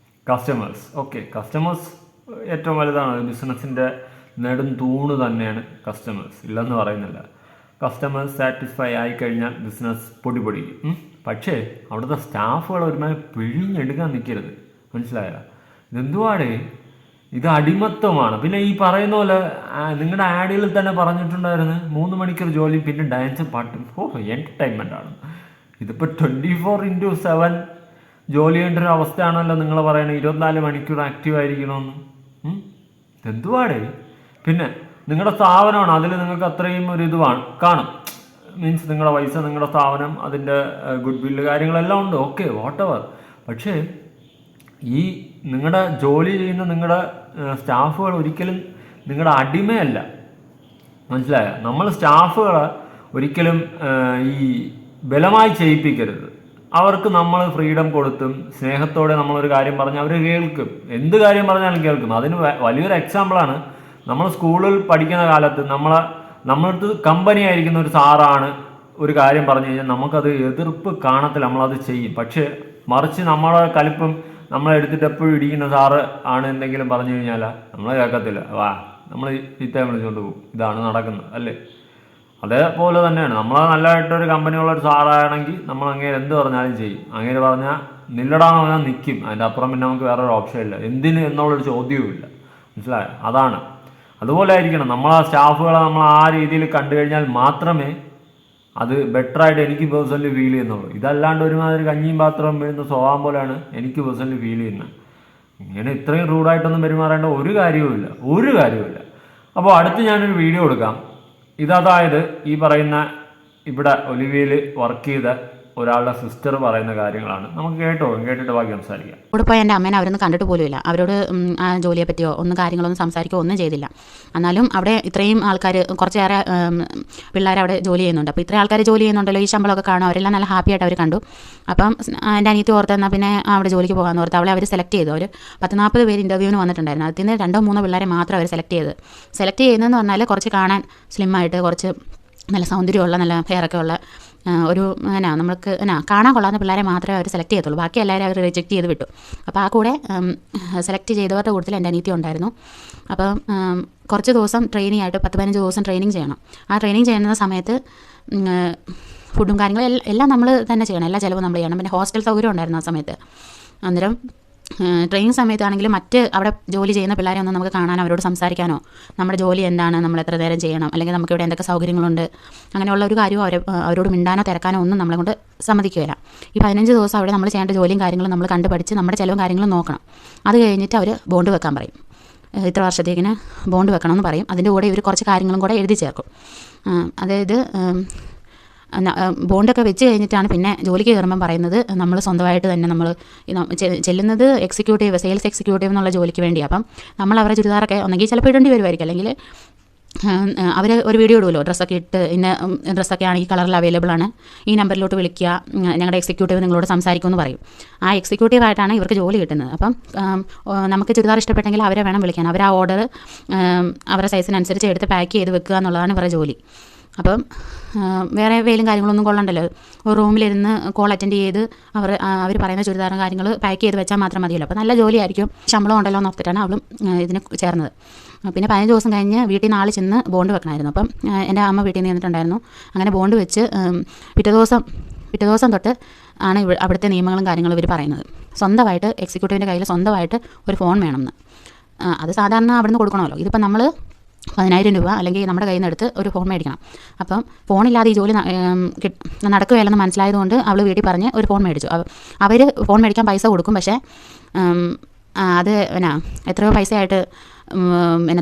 കസ്റ്റമേഴ്സ്. ഓക്കെ, കസ്റ്റമേഴ്സ് ഏറ്റവും വലുതാണ്. ബിസിനസിന്റെ നെടും തൂണ് തന്നെയാണ് കസ്റ്റമേഴ്സ്, ഇല്ലെന്ന് പറയുന്നില്ല. കസ്റ്റമേഴ്സ് സാറ്റിസ്ഫൈ ആയി കഴിഞ്ഞാൽ ബിസിനസ് പൊടിപൊടിക്കും. പക്ഷേ അവിടുത്തെ സ്റ്റാഫുകൾ ഒരുമാതിരി പിഴിഞ്ഞെടുക്കാൻ നിൽക്കരുത്. മനസ്സിലായോ? ഇതെന്തുവാടേ? ഇത് അടിമത്വമാണ്. പിന്നെ ഈ പറയുന്ന പോലെ നിങ്ങളുടെ ആഡിൽ തന്നെ പറഞ്ഞിട്ടുണ്ടായിരുന്നു 3 മണിക്കൂർ ജോലി പിന്നെ ഡാൻസും പാട്ടും. എന്റർടൈൻമെന്റ് ആണ്. ഇതിപ്പോൾ 24/7 ജോലി ചെയ്യേണ്ട ഒരു അവസ്ഥയാണല്ലോ നിങ്ങൾ പറയുന്നത്. 24 മണിക്കൂർ ആക്റ്റീവ് ആയിരിക്കണമെന്ന്. എന്തുവാടേ? പിന്നെ നിങ്ങളുടെ സ്ഥാപനമാണ്, അതിൽ നിങ്ങൾക്ക് അത്രയും ഒരു ഇത് കാണും. മീൻസ് നിങ്ങളുടെ പൈസ, നിങ്ങളുടെ സ്ഥാപനം, അതിൻ്റെ ഗുഡ് വില്ല് കാര്യങ്ങളെല്ലാം ഉണ്ട്. Okay, whatever. പക്ഷേ ഈ നിങ്ങളുടെ ജോലി ചെയ്യുന്ന നിങ്ങളുടെ സ്റ്റാഫുകൾ ഒരിക്കലും നിങ്ങളുടെ അടിമയല്ല. മനസ്സിലായോ? നമ്മൾ സ്റ്റാഫുകളെ ഒരിക്കലും ഈ ബലമായി ചെയ്യിപ്പിക്കരുത്. അവർക്ക് നമ്മൾ ഫ്രീഡം കൊടുത്തും സ്നേഹത്തോടെ നമ്മളൊരു കാര്യം പറഞ്ഞാൽ അവർ കേൾക്കും. എന്ത് കാര്യം പറഞ്ഞാലും കേൾക്കും. അതിന് വലിയൊരു എക്സാമ്പിളാണ് നമ്മൾ സ്കൂളിൽ പഠിക്കുന്ന കാലത്ത് നമ്മളടുത്ത് കമ്പനി ആയിരിക്കുന്ന ഒരു സാറാണ് ഒരു കാര്യം പറഞ്ഞു കഴിഞ്ഞാൽ നമുക്കത് എതിർപ്പ് കാണത്തില്ല, നമ്മളത് ചെയ്യും. പക്ഷേ മറിച്ച് നമ്മളെ കലിപ്പം നമ്മളെടുത്തിട്ട് എപ്പോഴും ഇടിക്കുന്ന സാറ് ആണ് എന്തെങ്കിലും പറഞ്ഞു കഴിഞ്ഞാൽ നമ്മൾ കേൾക്കത്തില്ല. നമ്മൾ ചീത്തയെ വിളിച്ചുകൊണ്ട് പോകും. ഇതാണ് നടക്കുന്നത് അല്ലേ? അതേപോലെ തന്നെയാണ് നമ്മൾ നല്ലതായിട്ടൊരു കമ്പനിയുള്ളൊരു സാറാണെങ്കിൽ നമ്മൾ അങ്ങേര് എന്ത് പറഞ്ഞാലും ചെയ്യും. അങ്ങേര് പറഞ്ഞാൽ നില്ലടാന്ന് പറഞ്ഞാൽ നിൽക്കും. അതിൻ്റെ അപ്പുറം പിന്നെ നമുക്ക് വേറൊരു ഓപ്ഷൻ ഇല്ല. എന്തിന് എന്നുള്ളൊരു ചോദ്യവും ഇല്ല. മനസ്സിലായോ? അതാണ്. അതുപോലെ ആയിരിക്കണം നമ്മളാ സ്റ്റാഫുകളെ നമ്മൾ ആ രീതിയിൽ കണ്ടു കഴിഞ്ഞാൽ മാത്രമേ അത് ബെറ്ററായിട്ട് എനിക്ക് പേഴ്സണലി ഫീൽ ചെയ്യുന്നുള്ളൂ. ഇതല്ലാണ്ട് ഒരുമാതിരി കഞ്ഞിയും പാത്രം വീഴുന്ന സ്വഭാവം പോലെയാണ് എനിക്ക് പേഴ്സണലി ഫീൽ ചെയ്യുന്നത്. ഇങ്ങനെ ഇത്രയും റൂഡായിട്ടൊന്നും പെരുമാറേണ്ട ഒരു കാര്യവുമില്ല. അപ്പോൾ അടുത്ത് ഞാനൊരു വീഡിയോ കൊടുക്കാം. ഇതതായത് ഈ പറയുന്ന ഇവിടെ ഒലിവിയയിൽ വർക്ക് ചെയ്ത ഒരാളുടെ സിസ്റ്റർ പറയുന്ന കാര്യങ്ങളാണ്. നമുക്ക് കേട്ടിട്ട് ബാക്കി സംസാരിക്കാം. അവിടെ പോയി എൻ്റെ അമ്മേനെ അവരൊന്നും കണ്ടിട്ട് പോലുമില്ല. അവരോട് ആ ജോലിയെ പറ്റിയോ ഒന്നും കാര്യങ്ങളൊന്നും സംസാരിക്കുകയോ ഒന്നും ചെയ്തില്ല. എന്നാലും അവിടെ ഇത്രയും ആൾക്കാർ കുറച്ചേറെ പിള്ളേർ അവിടെ ജോലി ചെയ്യുന്നുണ്ട്. അപ്പോൾ ഇത്രയും ആൾക്കാർ ജോലി ചെയ്യുന്നുണ്ടല്ലോ, ഈ ശമ്പളമൊക്കെ കാണും. അവരെല്ലാം നല്ല ഹാപ്പി ആയിട്ട് അവർ കണ്ടു. അപ്പം എൻ്റെ അനിയത്തി ഓർത്ത് എന്നാൽ പിന്നെ അവിടെ ജോലിക്ക് പോകാമെന്ന് ഓർത്ത് അവളെ അവർ സെലക്ട് ചെയ്തു. അവർ 10-40 പേര് ഇൻ്റർവ്യൂവിന് വന്നിട്ടുണ്ടായിരുന്നു. അതിൽ നിന്ന് 2-3 പിള്ളേരെ മാത്രം അവർ സെലക്ട് ചെയ്യുന്നതെന്ന് പറഞ്ഞാൽ കുറച്ച് കാണാൻ സ്ലിമ്മായിട്ട്, കുറച്ച് നല്ല സൗന്ദര്യമുള്ള, നല്ല ഹെയറൊക്കെ ഉള്ള ഒരു നമ്മൾക്ക് കാണാൻ കൊള്ളാവുന്ന പിള്ളേരെ മാത്രമേ അവർ സെലക്ട് ചെയ്യത്തുള്ളൂ. ബാക്കി എല്ലാവരും അവർ റിജക്റ്റ് ചെയ്ത് വിട്ടു. അപ്പോൾ ആ കൂടെ സെലക്ട് ചെയ്തവരുടെ കൂട്ടത്തിൽ എൻ്റെ അനിയത്തി ഉണ്ടായിരുന്നു. അപ്പം കുറച്ച് ദിവസം ട്രെയിനിങ് ആയിട്ട് 10-15 ദിവസം ട്രെയിനിങ് ചെയ്യണം. ആ ട്രെയിനിങ് ചെയ്യുന്ന സമയത്ത് ഫുഡും കാര്യങ്ങളും എല്ലാം നമ്മൾ തന്നെ ചെയ്യണം. എല്ലാ ചിലവും നമ്മൾ ചെയ്യണം. പിന്നെ ഹോസ്റ്റൽ സൗകര്യം ഉണ്ടായിരുന്നു ആ സമയത്ത്. അന്നേരം ട്രെയിനിങ് സമയത്താണെങ്കിലും മറ്റ് അവിടെ ജോലി ചെയ്യുന്ന പിള്ളേരെ ഒന്നും നമുക്ക് കാണാനോ അവരോട് സംസാരിക്കാനോ നമ്മുടെ ജോലി എന്താണ്, നമ്മൾ എത്ര നേരം ചെയ്യണം, അല്ലെങ്കിൽ നമുക്ക് ഇവിടെ എന്തൊക്കെ സൗകര്യങ്ങളുണ്ട്, അങ്ങനെയുള്ള ഒരു കാര്യവും അവരോട് മിണ്ടാനോ തിരക്കാനോ ഒന്നും നമ്മളെ കൊണ്ട് സമ്മതിക്കുകയില്ല. ഈ 15 ദിവസം അവിടെ നമ്മൾ ചെയ്യേണ്ട ജോലിയും കാര്യങ്ങളും നമ്മൾ കണ്ടുപഠിച്ച് നമ്മുടെ ചിലവും കാര്യങ്ങളും നോക്കണം. അത് കഴിഞ്ഞിട്ട് അവർ ബോണ്ട് വെക്കാൻ പറയും. ഇത്ര വർഷത്തേക്കിന് ബോണ്ട് വെക്കണമെന്ന് പറയും. അതിൻ്റെ കൂടെ ഇവർ കുറച്ച് കാര്യങ്ങളും കൂടെ എഴുതി ചേർക്കും. അതായത് ബോണ്ടൊക്കെ വെച്ച് കഴിഞ്ഞിട്ടാണ് പിന്നെ ജോലിക്ക് കയറുമ്പം പറയുന്നത് നമ്മൾ സ്വന്തമായിട്ട് തന്നെ നമ്മൾ ചെല്ലുന്നത് സെയിൽസ് എക്സിക്യൂട്ടീവ് എന്നുള്ള ജോലിക്ക് വേണ്ടിയാണ്. അപ്പം നമ്മൾ അവരുടെ ചുരിദാറൊക്കെ ഒന്നെങ്കിൽ ചിലപ്പോൾ ഇടേണ്ടി വരുമായിരിക്കും, അല്ലെങ്കിൽ അവർ ഒരു വീഡിയോ ഇടുമല്ലോ, ഡ്രസ്സൊക്കെ ഇട്ട് ഇന്ന ഡ്രസ്സൊക്കെ ആണ് ഈ കളറിൽ അവൈലബിൾ ആണ്, ഈ നമ്പറിലോട്ട് വിളിക്കുക, ഞങ്ങളുടെ എക്സിക്യൂട്ടീവ് നിങ്ങളോട് സംസാരിക്കുമെന്ന് പറയും. ആ എക്സിക്യൂട്ടീവായിട്ടാണ് ഇവർക്ക് ജോലി കിട്ടുന്നത്. അപ്പം നമുക്ക് ചുരിദാർ ഇഷ്ടപ്പെട്ടെങ്കിൽ അവരെ വേണം വിളിക്കാൻ. അവർ ആ ഓർഡർ അവരുടെ സൈസിനനുസരിച്ച് എടുത്ത് പാക്ക് ചെയ്ത് വെക്കുക എന്നുള്ളതാണ് ഇവരുടെ ജോലി. അപ്പം വേറെ വെയിലും കാര്യങ്ങളൊന്നും കൊള്ളണ്ടല്ലോ. ഒരു റൂമിലിരുന്ന് കോൾ അറ്റൻഡ് ചെയ്ത് അവർ പറയുന്ന ചുരിദാറും കാര്യങ്ങൾ പാക്ക് ചെയ്ത് വെച്ചാൽ മാത്രം മതിയല്ലോ. അപ്പോൾ നല്ല ജോലിയായിരിക്കും, ശമ്പളം ഉണ്ടല്ലോ എന്ന് ഓർത്തിട്ടാണ് അവളും ഇതിന് ചേർന്നത്. പിന്നെ 15 ദിവസം കഴിഞ്ഞ് വീട്ടിൽ നിന്ന് ആൾ ചെന്ന് ബോണ്ട് വെക്കണമായിരുന്നു. അപ്പം എൻ്റെ അമ്മ വീട്ടിൽ നിന്ന് നിന്നിട്ടുണ്ടായിരുന്നു. അങ്ങനെ ബോണ്ട് വെച്ച് പിറ്റേ ദിവസം തൊട്ട് ആണ് അവിടുത്തെ നിയമങ്ങളും കാര്യങ്ങളും ഇവർ പറയുന്നത്. സ്വന്തമായിട്ട് എക്സിക്യൂട്ടീവിൻ്റെ കയ്യിൽ സ്വന്തമായിട്ട് ഒരു ഫോൺ വേണമെന്ന്. അത് സാധാരണ അവിടെ നിന്ന് കൊടുക്കണമല്ലോ. ഇതിപ്പോൾ നമ്മൾ 10,000 രൂപ അല്ലെങ്കിൽ നമ്മുടെ കയ്യിൽ നിന്ന് എടുത്ത് ഒരു ഫോൺ മേടിക്കണം. അപ്പം ഫോണില്ലാതെ ഈ ജോലി നടക്കുകയല്ലെന്ന് മനസ്സിലായതുകൊണ്ട് അവൾ വീട്ടിൽ പറഞ്ഞ് ഒരു ഫോൺ മേടിച്ചു. അവർ ഫോൺ മേടിക്കാൻ പൈസ കൊടുക്കും, പക്ഷേ അത് എത്രയോ പൈസയായിട്ട്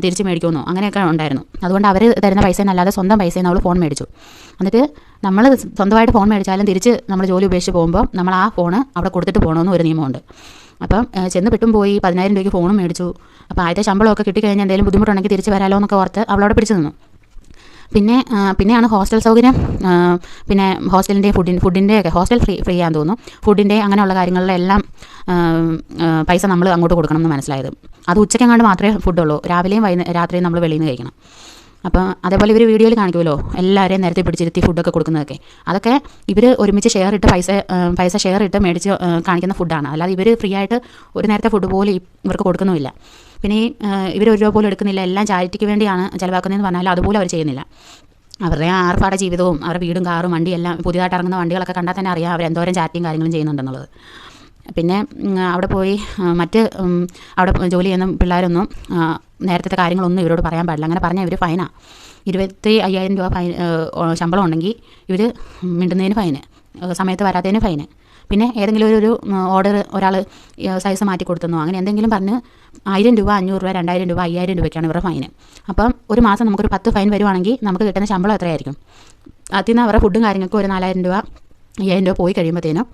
തിരിച്ച് മേടിക്കുമെന്നോ അങ്ങനെയൊക്കെ ഉണ്ടായിരുന്നു. അതുകൊണ്ട് അവർ തരുന്ന പൈസ എന്നല്ലാതെ സ്വന്തം പൈസയിൽ നിന്ന് അവൾ ഫോൺ മേടിച്ചു. എന്നിട്ട് നമ്മൾ സ്വന്തമായിട്ട് ഫോൺ മേടിച്ചാലും തിരിച്ച് നമ്മൾ ജോലി ഉപേക്ഷിച്ച് പോകുമ്പോൾ നമ്മൾ ആ ഫോൺ അവിടെ കൊടുത്തിട്ട് പോകണമെന്ന് ഒരു നിയമമുണ്ട്. അപ്പം ചെന്ന് പെട്ടും പോയി 10,000 രൂപയ്ക്ക് ഫോണും മേടിച്ചു. അപ്പോൾ ആദ്യത്തെ ശമ്പളമൊക്കെ കിട്ടിക്കഴിഞ്ഞാൽ എന്തെങ്കിലും ബുദ്ധിമുട്ടുണ്ടെങ്കിൽ തിരിച്ച് വരാമല്ലോ എന്നൊക്കെ ഓർത്ത് അവളവിടെ പിടിച്ചു നിന്നു. പിന്നെയാണ് ഹോസ്റ്റൽ സൗകര്യം, പിന്നെ ഹോസ്റ്റലിൻ്റെ ഫുഡിൻ്റെയൊക്കെ ഹോസ്റ്റൽ ഫ്രീ ആണെന്ന് തോന്നുന്നു. ഫുഡിൻ്റെ അങ്ങനെയുള്ള കാര്യങ്ങളിലെല്ലാം പൈസ നമ്മൾ അങ്ങോട്ട് കൊടുക്കണം എന്ന് മനസ്സിലായത്. അത് ഉച്ചയ്ക്കെങ്ങാണ്ട് മാത്രമേ ഫുഡുള്ളൂ, രാവിലെയും രാത്രിയും നമ്മൾ വെളിയിൽ നിന്ന് കഴിക്കണം. അപ്പം അതേപോലെ ഇവർ വീഡിയോയിൽ കാണിക്കുമല്ലോ എല്ലാവരെയും നേരത്തെ പിടിച്ചിരുത്തി ഫുഡൊക്കെ കൊടുക്കുന്നതൊക്കെ. അതൊക്കെ ഇവർ ഒരുമിച്ച് പൈസ ഷെയർ ഇട്ട് മേടിച്ച് കാണിക്കുന്ന ഫുഡാണ്. അല്ലാതെ ഇവർ ഫ്രീ ആയിട്ട് ഒരു നേരത്തെ ഫുഡ് പോലും ഇവർക്ക് കൊടുക്കുന്നുമില്ല. പിന്നെ ഇവർ ഒരു രൂപ പോലും എടുക്കുന്നില്ല. എല്ലാം ചാരിറ്റിക്ക് വേണ്ടിയാണ് ചിലവാക്കുന്നതെന്ന് പറഞ്ഞാൽ അതുപോലും അവർ ചെയ്യുന്നില്ല. അവരുടെ ആർഭാട ജീവിതവും അവരുടെ വീടും കാറും വണ്ടിയെല്ലാം പുതിയതായിട്ട് ഇറങ്ങുന്ന വണ്ടികളൊക്കെ കണ്ടാൽ തന്നെ അറിയാം അവരെന്തോരം ചാറ്റിയും കാര്യങ്ങളും ചെയ്യുന്നുണ്ടെന്നുള്ളത്. പിന്നെ അവിടെ പോയി അവിടെ ജോലി ചെയ്യുന്ന പിള്ളേരൊന്നും നേരത്തെ കാര്യങ്ങളൊന്നും ഇവരോട് പറയാൻ പാടില്ല. അങ്ങനെ പറഞ്ഞാൽ ഇവർ ഫൈനാണ്. 25,000 രൂപ ഫൈൻ ശമ്പളം ഉണ്ടെങ്കിൽ ഇവർ മിണ്ടുന്നതിന് ഫൈന്, സമയത്ത് വരാത്തതിന് ഫൈന്. പിന്നെ ഏതെങ്കിലും ഒരു ഓർഡർ ഒരാൾ സൈസ് മാറ്റി കൊടുത്തെന്നോ അങ്ങനെ എന്തെങ്കിലും പറഞ്ഞ് 1,000 രൂപ, 500 രൂപ, 2,000 രൂപ, 5,000 രൂപയ്ക്കാണ് ഇവരുടെ ഫൈന്. അപ്പം ഒരു മാസം നമുക്കൊരു 10 ഫൈൻ വരുവാണെങ്കിൽ നമുക്ക് കിട്ടുന്ന ശമ്പളം എത്രയായിരിക്കും? അതിൽ നിന്ന് അവരുടെ ഫുഡും കാര്യങ്ങൾക്കും ഒരു 4,000 രൂപ, 5,000 രൂപ പോയി കഴിയുമ്പോഴത്തേനും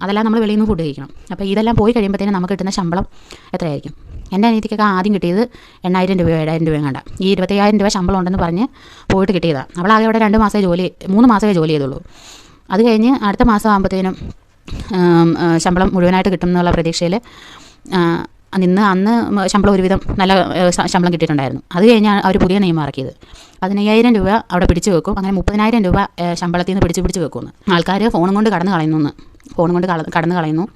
അതെല്ലാം നമ്മൾ വെളിയിൽ നിന്ന് ഫുഡ് കഴിക്കണം. അപ്പോൾ ഇതെല്ലാം പോയി കഴിയുമ്പോഴത്തേനും നമുക്ക് കിട്ടുന്ന ശമ്പളം എത്രയായിരിക്കും? എൻ്റെ അനിയത്തിക്കൊക്കെ ആദ്യം കിട്ടിയത് 8,000 രൂപയോ 7,000 രൂപയും കണ്ട. ഈ 25,000 രൂപ ശമ്പളം ഉണ്ടെന്ന് പറഞ്ഞ് പോയിട്ട് കിട്ടിയതാണ്. അവളാകെ അവിടെ 3 മാസമേ ജോലി ചെയ്തുള്ളൂ. അത് കഴിഞ്ഞ് അടുത്ത മാസം ആകുമ്പോഴത്തേനും ശമ്പളം മുഴുവനായിട്ട് കിട്ടും എന്നുള്ള പ്രതീക്ഷയിൽ അന്ന് ശമ്പളം ഒരുവിധം നല്ല ശമ്പളം കിട്ടിയിട്ടുണ്ടായിരുന്നു. അത് കഴിഞ്ഞാൽ അവർ പുതിയ നിയമം ഇറക്കിയത് 15,000 രൂപ അവിടെ പിടിച്ചു വെക്കും. അങ്ങനെ 30,000 രൂപ ശമ്പളത്തിൽ നിന്ന് പിടിച്ച് വെക്കുമെന്ന്. ആൾക്കാർ ഫോണും കൊണ്ട് കടന്നു കളയുന്നു,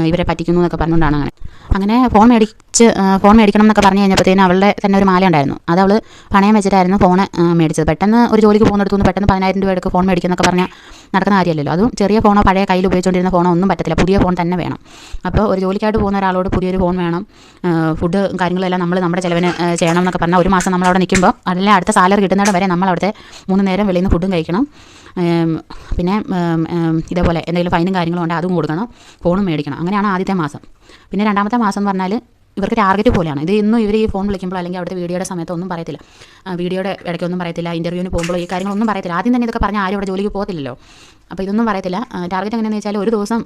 ഇവരെ പറ്റിക്കുന്നു എന്നൊക്കെ പറഞ്ഞുകൊണ്ടാണ് അങ്ങനെ ഫോൺ മേടിക്കണം എന്നൊക്കെ പറഞ്ഞു കഴിഞ്ഞപ്പോഴത്തേനും അവളുടെ തന്നെ ഒരു മാല ഉണ്ടായിരുന്നു. അത് അവൾ പണയം വെച്ചിട്ടായിരുന്നു ഫോൺ മേടിച്ചത്. പെട്ടെന്ന് ഒരു ജോലിക്ക് പോകുന്നിടത്തുനിന്ന് പെട്ടെന്ന് 10,000 രൂപ എടുക്കുക ഫോൺ മേടിക്കുന്നൊക്കെ പറഞ്ഞാൽ നടക്കുന്ന കാര്യമല്ലല്ലോ. അതും ചെറിയ ഫോണോ പഴയ കയ്യിൽ ഉപയോഗിച്ചുകൊണ്ടിരുന്ന ഫോണോ ഒന്നും പറ്റത്തില്ല, പുതിയ ഫോൺ തന്നെ വേണം. അപ്പോൾ ഒരു ജോലിക്കായിട്ട് പോകുന്ന ഒരാളോട് പുതിയൊരു ഫോൺ വേണം, ഫുഡ് കാര്യങ്ങളെല്ലാം നമ്മൾ നമ്മുടെ ചിലവിന് ചെയ്യണം എന്നൊക്കെ പറഞ്ഞാൽ ഒരു മാസം നമ്മളവിടെ നിൽക്കുമ്പോൾ അല്ലെങ്കിൽ അടുത്ത സാലറി കിട്ടുന്നിടം വരെ നമ്മൾ അവിടുത്തെ 3 നേരം വെളിയിൽ നിന്ന് ഫുഡും കഴിക്കണം. പിന്നെ ഇതേപോലെ എന്തെങ്കിലും ഫൈനും കാര്യങ്ങളും ഉണ്ടെങ്കിൽ അതും കൊടുക്കണം, ഫോണും മേടിക്കണം. അങ്ങനെയാണ് ആദ്യത്തെ മാസം. പിന്നെ രണ്ടാമത്തെ മാസം എന്ന് പറഞ്ഞാൽ ഇവർക്ക് ടാർഗറ്റ് പോലെയാണ്. ഇത് ഇന്നും ഇവർ ഈ ഫോൺ വിളിക്കുമ്പോൾ അല്ലെങ്കിൽ അവിടുത്തെ വീഡിയോയുടെ സമയത്ത് ഒന്നും പറയത്തില്ല, വീഡിയോയുടെ ഇടയ്ക്കൊന്നും പറയത്തില്ല, ഇൻ്റർവ്യൂവിന് പോകുമ്പോൾ ഈ കാര്യങ്ങളൊന്നും പറയത്തില്ല. ആദ്യം തന്നെ ഇതൊക്കെ പറഞ്ഞാൽ ആരും അവിടെ ജോലിക്ക് പോകത്തില്ലല്ലോ. അപ്പോൾ ഇതൊന്നും പറയത്തില്ല. ടാർഗറ്റ് എങ്ങനെയാണെന്ന് വെച്ചാൽ ഒരു ദിവസം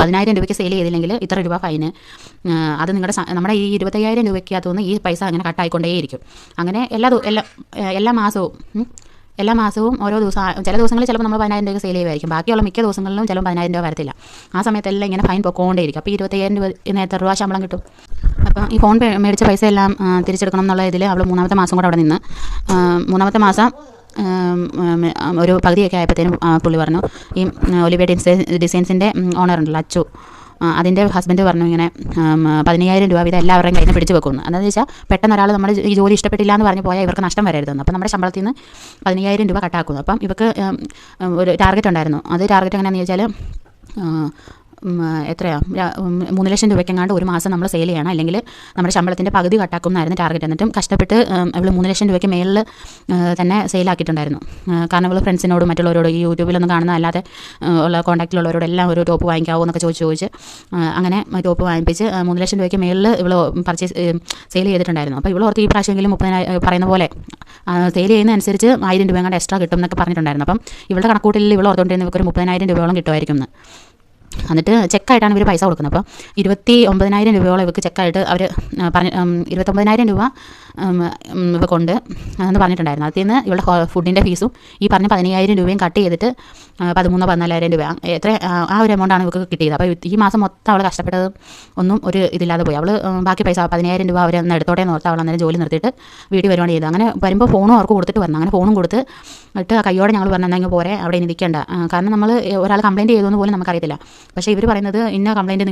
10,000 രൂപയ്ക്ക് സെയിൽ ചെയ്തില്ലെങ്കിൽ ഇത്ര രൂപ ഫൈന്. അത് നമ്മുടെ ഈ 25,000 രൂപയ്ക്കകത്തുനിന്ന് ഈ പൈസ അങ്ങനെ കട്ടായിക്കൊണ്ടേയിരിക്കും. അങ്ങനെ എല്ലാ മാസവും ഓരോ ദിവസം, ചില ദിവസങ്ങളിൽ ചിലപ്പോൾ നമ്മൾ 10,000 രൂപയ്ക്ക് സെയിൽ ചെയ്യുമായിരിക്കും, ബാക്കിയുള്ള മിക്ക ദിവസങ്ങളിലും ചിലപ്പോൾ 10,000 രൂപ വരത്തില്ല. ആ സമയത്തെല്ലാം ഇങ്ങനെ ഫൈൻ പൊക്കോണ്ടേയിരിക്കും. അപ്പോൾ 25,000 രൂപ എത്ര രൂപ ശമ്പളം കിട്ടും? അപ്പം ഈ ഫോൺ മേടിച്ച പൈസ എല്ലാം തിരിച്ചെടുക്കണം എന്നുള്ള ഇതിൽ അവൾ 3-ാമത്തെ മാസം കൂടെ അവിടെ നിന്ന് 3-ാമത്തെ മാസം ഒരു പകുതിയൊക്കെ ആയപ്പോഴത്തേനും പുള്ളി പറഞ്ഞു, ഈ ഒലിവിയ ഡിസൈൻസിൻ്റെ ഓണർ ഉണ്ടല്ലോ അച്ചു, അതിൻ്റെ ഹസ്ബൻഡ് പറഞ്ഞു ഇങ്ങനെ 15,000 രൂപ ഇത് എല്ലാവരുടെയും കയ്യിൽ നിന്ന് പിടിച്ച് വെക്കുന്നു. എന്താണെന്ന് വെച്ചാൽ പെട്ടെന്ന് ഒരാൾ നമ്മൾ ഈ ജോലി ഇഷ്ടപ്പെട്ടില്ല എന്ന് പറഞ്ഞ് പോയാൽ ഇവർക്ക് നഷ്ടം വരരുതെന്ന്. അപ്പോൾ നമ്മുടെ ശമ്പളത്തിൽ നിന്ന് 15,000 രൂപ കട്ടാക്കുന്നു. അപ്പം ഇവർക്ക് ഒരു ടാർഗറ്റ് ഉണ്ടായിരുന്നു. അത് ടാർഗറ്റ് എങ്ങനെയാണെന്ന് വെച്ചാൽ എത്രയാണ് 3 ലക്ഷം രൂപയ്ക്കെങ്ങാണ്ട് ഒരു മാസം നമ്മൾ സെയിൽ ചെയ്യണം, അല്ലെങ്കിൽ നമ്മുടെ ശമ്പളത്തിൻ്റെ പകുതി കട്ടാക്കും എന്നായിരുന്നു ടാർഗറ്റ്. എന്നിട്ടും കഷ്ടപ്പെട്ട് അവൾ 3 ലക്ഷം രൂപയ്ക്ക് മേളിൽ തന്നെ സെയിലാക്കിയിട്ടുണ്ടായിരുന്നു. കാരണം അവൾ ഫ്രണ്ട്സിനോടും മറ്റുള്ളവരോട് ഈ യൂട്യൂബിലൊന്നും കാണുന്ന അല്ലാതെ ഉള്ള കോൺടാക്റ്റിലുള്ളവരോടെല്ലാം ഒരു ടോപ്പ് വാങ്ങിക്കാവോ എന്നൊക്കെ ചോദിച്ച് അങ്ങനെ ടോപ്പ് വാങ്ങിപ്പിച്ച് 3 ലക്ഷം രൂപയ്ക്ക് മേളിൽ ഇവൾ സെയിൽ ചെയ്തിട്ടുണ്ടായിരുന്നു. അപ്പോൾ ഇവൾ ഓർത്ത് ഈ പ്രാവശ്യമെങ്കിലും 30,000 പറയുന്ന പോലെ സെയിൽ ചെയ്യുന്നതനുസരിച്ച് 1,000 രൂപ എങ്ങാണ്ട് എക്സ്ട്രാ കിട്ടും എന്നൊക്കെ പറഞ്ഞിട്ടുണ്ടായിരുന്നു. അപ്പം ഇവളുടെ കണക്കൂട്ടിൽ ഇവൾ ഓർത്തുകൊണ്ടിരുന്ന ഇവർക്ക് ഒരു 30,000 രൂപയോളം കിട്ടുമായിരിക്കും എന്ന്. എന്നിട്ട് ചെക്കായിട്ടാണ് ഇവർ പൈസ കൊടുക്കുന്നത്. അപ്പോൾ 29,000 രൂപയോളം ഇവർക്ക് ചെക്കായിട്ട് അവർ 29,000 രൂപ ഇവ കൊണ്ട് എന്ന് പറഞ്ഞിട്ടുണ്ടായിരുന്നു. അതിൽ നിന്ന് ഇവളുടെ ഫുഡിൻ്റെ ഫീസും ഈ പറഞ്ഞ 15,000 രൂപയും കട്ട് ചെയ്തിട്ട് 13,000-14,000 രൂപ എത്ര ആ ഒരു എമൗണ്ടാണ് ഇവർക്ക് കിട്ടിയത്. അപ്പോൾ ഈ മാസം മൊത്തം അവൾ കഷ്ടപ്പെട്ടത് ഒന്നും ഒരു ഇതില്ലാതെ പോയി. അവൾ ബാക്കി പൈസ 15,000 രൂപ അവർ എടുത്തോടെ ഓർത്ത് അവൾ അന്നേരം ജോലി നിർത്തിയിട്ട് വീട്ടിൽ വരുവാണ് ചെയ്തത്. അങ്ങനെ വരുമ്പോൾ ഫോണും അവർക്ക് കൊടുത്തിട്ട് വരണം. അങ്ങനെ ഫോണും കൊടുത്ത് ഇട്ട് കയ്യോടെ ഞങ്ങൾ പറഞ്ഞു എന്തെങ്കിലും പോരെ അവിടെ ഇനി നിൽക്കേണ്ട, കാരണം നമ്മൾ ഒരാൾ കംപ്ലയിൻറ്റ് ചെയ്തതെന്ന് പോലും നമുക്കറിയത്തില്ല. പക്ഷേ ഇവർ പറയുന്നത് ഇന്ന കംപ്ലയിൻറ്റ്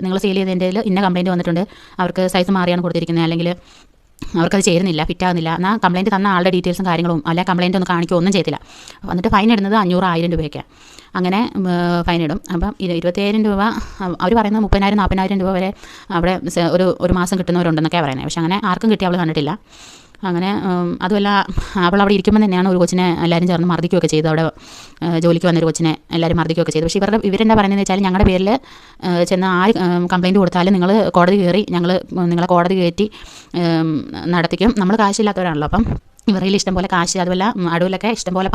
നിങ്ങൾ സെയിൽ ചെയ്തതിൻ്റെ ഇന്ന കംപ്ലയിൻറ്റ് വന്നിട്ടുണ്ട്, അവർക്ക് സൈസ് മാറിയാണ് കൊടുത്തിരിക്കുന്നത്, അല്ലെങ്കിൽ അവർക്കത് ചേരുന്നില്ല, ഫിറ്റാകുന്നില്ല എന്നാൽ കംപ്ലയിൻറ്റ് തന്ന ആളുടെ ഡീറ്റെയിൽസും കാര്യങ്ങളും അല്ല കംപ്ലയിൻറ്റ് ഒന്നും കാണിക്കുകയോ ഒന്നും ചെയ്തില്ല. എന്നിട്ട് ഫൈൻ ഇടുന്നത് 500-1000 രൂപയൊക്കെ അങ്ങനെ ഫൈൻ ഇടും. അപ്പം 25,000 രൂപ അവർ പറയുന്നത് 30,000-40,000 രൂപ വരെ അവിടെ ഒരു മാസം കിട്ടുന്നവരുണ്ടെന്നൊക്കെയാണ് പറയുന്നത്. പക്ഷേ അങ്ങനെ ആർക്കും കിട്ടി അവൾ കണ്ടിട്ടില്ല. അങ്ങനെ അതുമല്ല അവൾ അവിടെ ഇരിക്കുമ്പോൾ തന്നെയാണ് ഒരു കൊച്ചിനെ എല്ലാവരും ചേർന്ന് മർദ്ദിക്കുകയൊക്കെ ചെയ്തു. അവിടെ ജോലിക്ക് വന്നൊരു കൊച്ചിനെ എല്ലാവരും മർദ്ദിക്കുകയൊക്കെ ചെയ്തു. പക്ഷേ ഇവരെന്താ പറയുന്നത് വെച്ചാൽ ഞങ്ങളുടെ പേരിൽ ചെന്ന് ആര് കംപ്ലയിൻറ്റ് കൊടുത്താലും നിങ്ങൾ കോടതി കയറി നിങ്ങളെ കോടതി കയറ്റി നടത്തിക്കും. നമ്മൾ കാശില്ലാത്തവരാണല്ലോ. അപ്പം ഇവരിൽ ഇഷ്ടംപോലെ കാശ്, അതുപോലെ അടവിലൊക്കെ ഇഷ്ടംപോലെ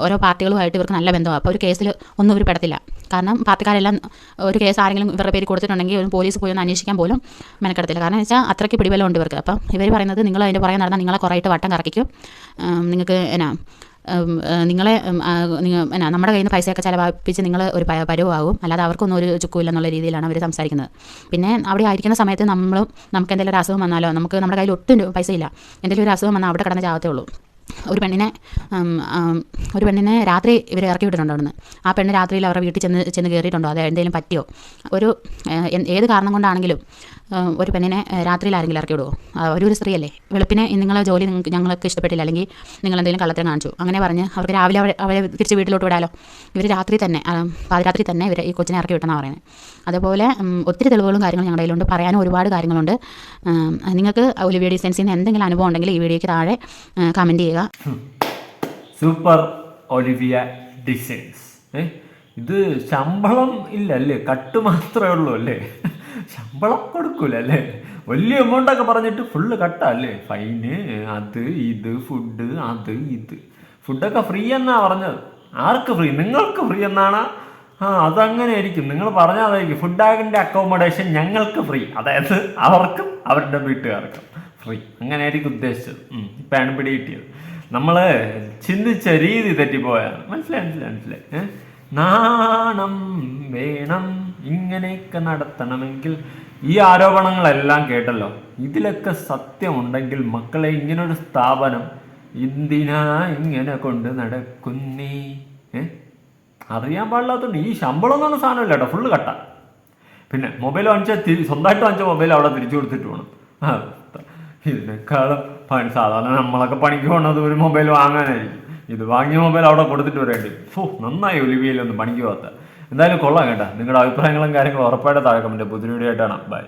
ഓരോ പാർട്ടികളുമായിട്ട് ഇവർക്ക് നല്ല ബന്ധമാണ്. അപ്പോൾ ഒരു കേസിൽ ഒന്നും ഇവർ പെടത്തില്ല. കാരണം പാർട്ടിക്കാരെല്ലാം ഒരു കേസ് ആരെങ്കിലും ഇവരുടെ പേര് കൊടുത്തിട്ടുണ്ടെങ്കിൽ ഒരു പോലീസ് പോയി ഒന്ന് അന്വേഷിക്കാൻ പോലും മെനക്കെടത്തില്ല. കാരണം വെച്ചാൽ അത്രയ്ക്ക് പിടിബലമുണ്ട് ഇവർക്ക്. അപ്പം ഇവർ പറയുന്നത് നിങ്ങൾ അതിൻ്റെ പുറകെ നടന്നാൽ നിങ്ങളെ കുറേയിട്ട് വട്ടം കറക്കിക്കും, നിങ്ങൾക്ക് നിങ്ങളെ നമ്മുടെ കയ്യിൽ നിന്ന് പൈസയൊക്കെ ചിലവാപ്പിച്ച് നിങ്ങൾ ഒരു പരുവാകും, അല്ലാതെ അവർക്കൊന്നും ഒരു ചുക്കുമില്ല എന്നുള്ള രീതിയിലാണ് അവർ സംസാരിക്കുന്നത്. പിന്നെ അവിടെ ആയിരിക്കുന്ന സമയത്ത് നമുക്ക് എന്തെങ്കിലും ഒരു അസുഖം വന്നാലോ, നമ്മുടെ കയ്യിൽ ഒട്ടും പൈസ ഇല്ല, എന്തെങ്കിലും ഒരു അസുഖം വന്നാൽ അവിടെ കിടന്ന് ചാവത്തേ ഉള്ളൂ. ഒരു പെണ്ണിനെ രാത്രി ഇവർ ഇറക്കി വിട്ടിട്ടുണ്ടോ അവിടുന്ന്. ആ പെണ്ണ് രാത്രിയിൽ അവരുടെ വീട്ടിൽ ചെന്ന് കയറിയിട്ടുണ്ടോ, അത് എന്തെങ്കിലും പറ്റിയോ, ഏത് കാരണം കൊണ്ടാണെങ്കിലും ഒരു പെണ്ണിനെ രാത്രിയിൽ ആരെങ്കിലും ഇറക്കി വിടുമോ? ഒരു സ്ത്രീയല്ലേ, വെളുപ്പിനെ നിങ്ങളെ ജോലി ഞങ്ങൾക്ക് ഇഷ്ടപ്പെട്ടില്ല, അല്ലെങ്കിൽ നിങ്ങൾ എന്തെങ്കിലും കള്ളത്തരം കാണിച്ചു അങ്ങനെ പറഞ്ഞ് അവർക്ക് രാവിലെ അവരെ തിരിച്ച് വീട്ടിലോട്ട് വിടാലോ. ഇവർ പാതിരാത്രി തന്നെ ഇവർ ഈ കൊച്ചിനെ ഇറക്കി വിട്ടെന്നാണ് പറയുന്നത്. അതുപോലെ ഒത്തിരി തെളിവുകളും കാര്യങ്ങളും ഞങ്ങളുടെ കയ്യിലുണ്ട്, പറയാനും ഒരുപാട് കാര്യങ്ങളുണ്ട്. നിങ്ങൾക്ക് ഒലിവിയ ഡിസൈൻസിൽ നിന്ന് എന്തെങ്കിലും അനുഭവം ഉണ്ടെങ്കിൽ ഈ വീഡിയോയ്ക്ക് താഴെ കമൻറ്റ് ചെയ്യുക. Super Olivia designs. ഇത് ശമ്പളം ഇല്ല അല്ലേ, കട്ട് മാത്രമേ ഉള്ളൂ അല്ലേ, ശമ്പളം കൊടുക്കൂല അല്ലേ, വലിയ എമൗണ്ടൊക്കെ പറഞ്ഞിട്ട് ഫുള്ള് കട്ടല്ലേ, ഫൈന്, അത് ഇത് ഫുഡ്, അത് ഇത് ഫുഡൊക്കെ ഫ്രീ എന്നാ പറഞ്ഞത്. ആർക്ക് ഫ്രീ? നിങ്ങൾക്ക് ഫ്രീ എന്നാണ്. അതങ്ങനെ ആയിരിക്കും, നിങ്ങൾ പറഞ്ഞാൽ അതായിരിക്കും. ഫുഡ് ആൻഡ് അക്കോമഡേഷൻ ഞങ്ങൾക്ക് ഫ്രീ, അതായത് അവർക്കും അവരുടെ വീട്ടുകാർക്കും ഫ്രീ, അങ്ങനെ ആയിരിക്കും ഉദ്ദേശിച്ചത്. ഇപ്പോഴാണ് പിടി കിട്ടിയത്. നമ്മള് ചിന്തിച്ച രീതി തെറ്റിപ്പോയാണ്. മനസ്സിലായി. നാണം വേണം ഇങ്ങനെയൊക്കെ നടത്തണമെങ്കിൽ. ഈ ആരോപണങ്ങളെല്ലാം കേട്ടല്ലോ. ഇതിലൊക്കെ സത്യമുണ്ടെങ്കിൽ മക്കളെ, ഇങ്ങനൊരു സ്ഥാപനം എന്തിനാ ഇങ്ങനെ കൊണ്ട് നടക്കുന്നേ? അറിയാൻ പാടില്ലാത്തതുകൊണ്ട് ഈ ശമ്പളം എന്ന് പറഞ്ഞ സാധനമില്ല കേട്ടോ, ഫുള്ള് കട്ട. പിന്നെ മൊബൈൽ വാങ്ങിച്ചാൽ സ്വന്തമായിട്ട് വാങ്ങിച്ച മൊബൈൽ അവിടെ തിരിച്ചു കൊടുത്തിട്ട് വേണം. ഇതിനേക്കാളും സാധാരണ നമ്മളൊക്കെ പണിക്ക് പോകണത് ഒരു മൊബൈൽ വാങ്ങാനായിരിക്കും. ഇത് വാങ്ങിയ മൊബൈൽ അവിടെ കൊടുത്തിട്ട് വരേണ്ടി. നന്നായി ഒലിവിയിലൊന്നും പണിക്ക് പോകാത്ത. എന്തായാലും കൊള്ളാം കേട്ടോ. നിങ്ങളുടെ അഭിപ്രായങ്ങളും കാര്യങ്ങളും ഉറപ്പായിട്ട് താഴെ കമന്റ്. പുതിയ വീഡിയോ ആയിട്ടാണ്. ബൈ.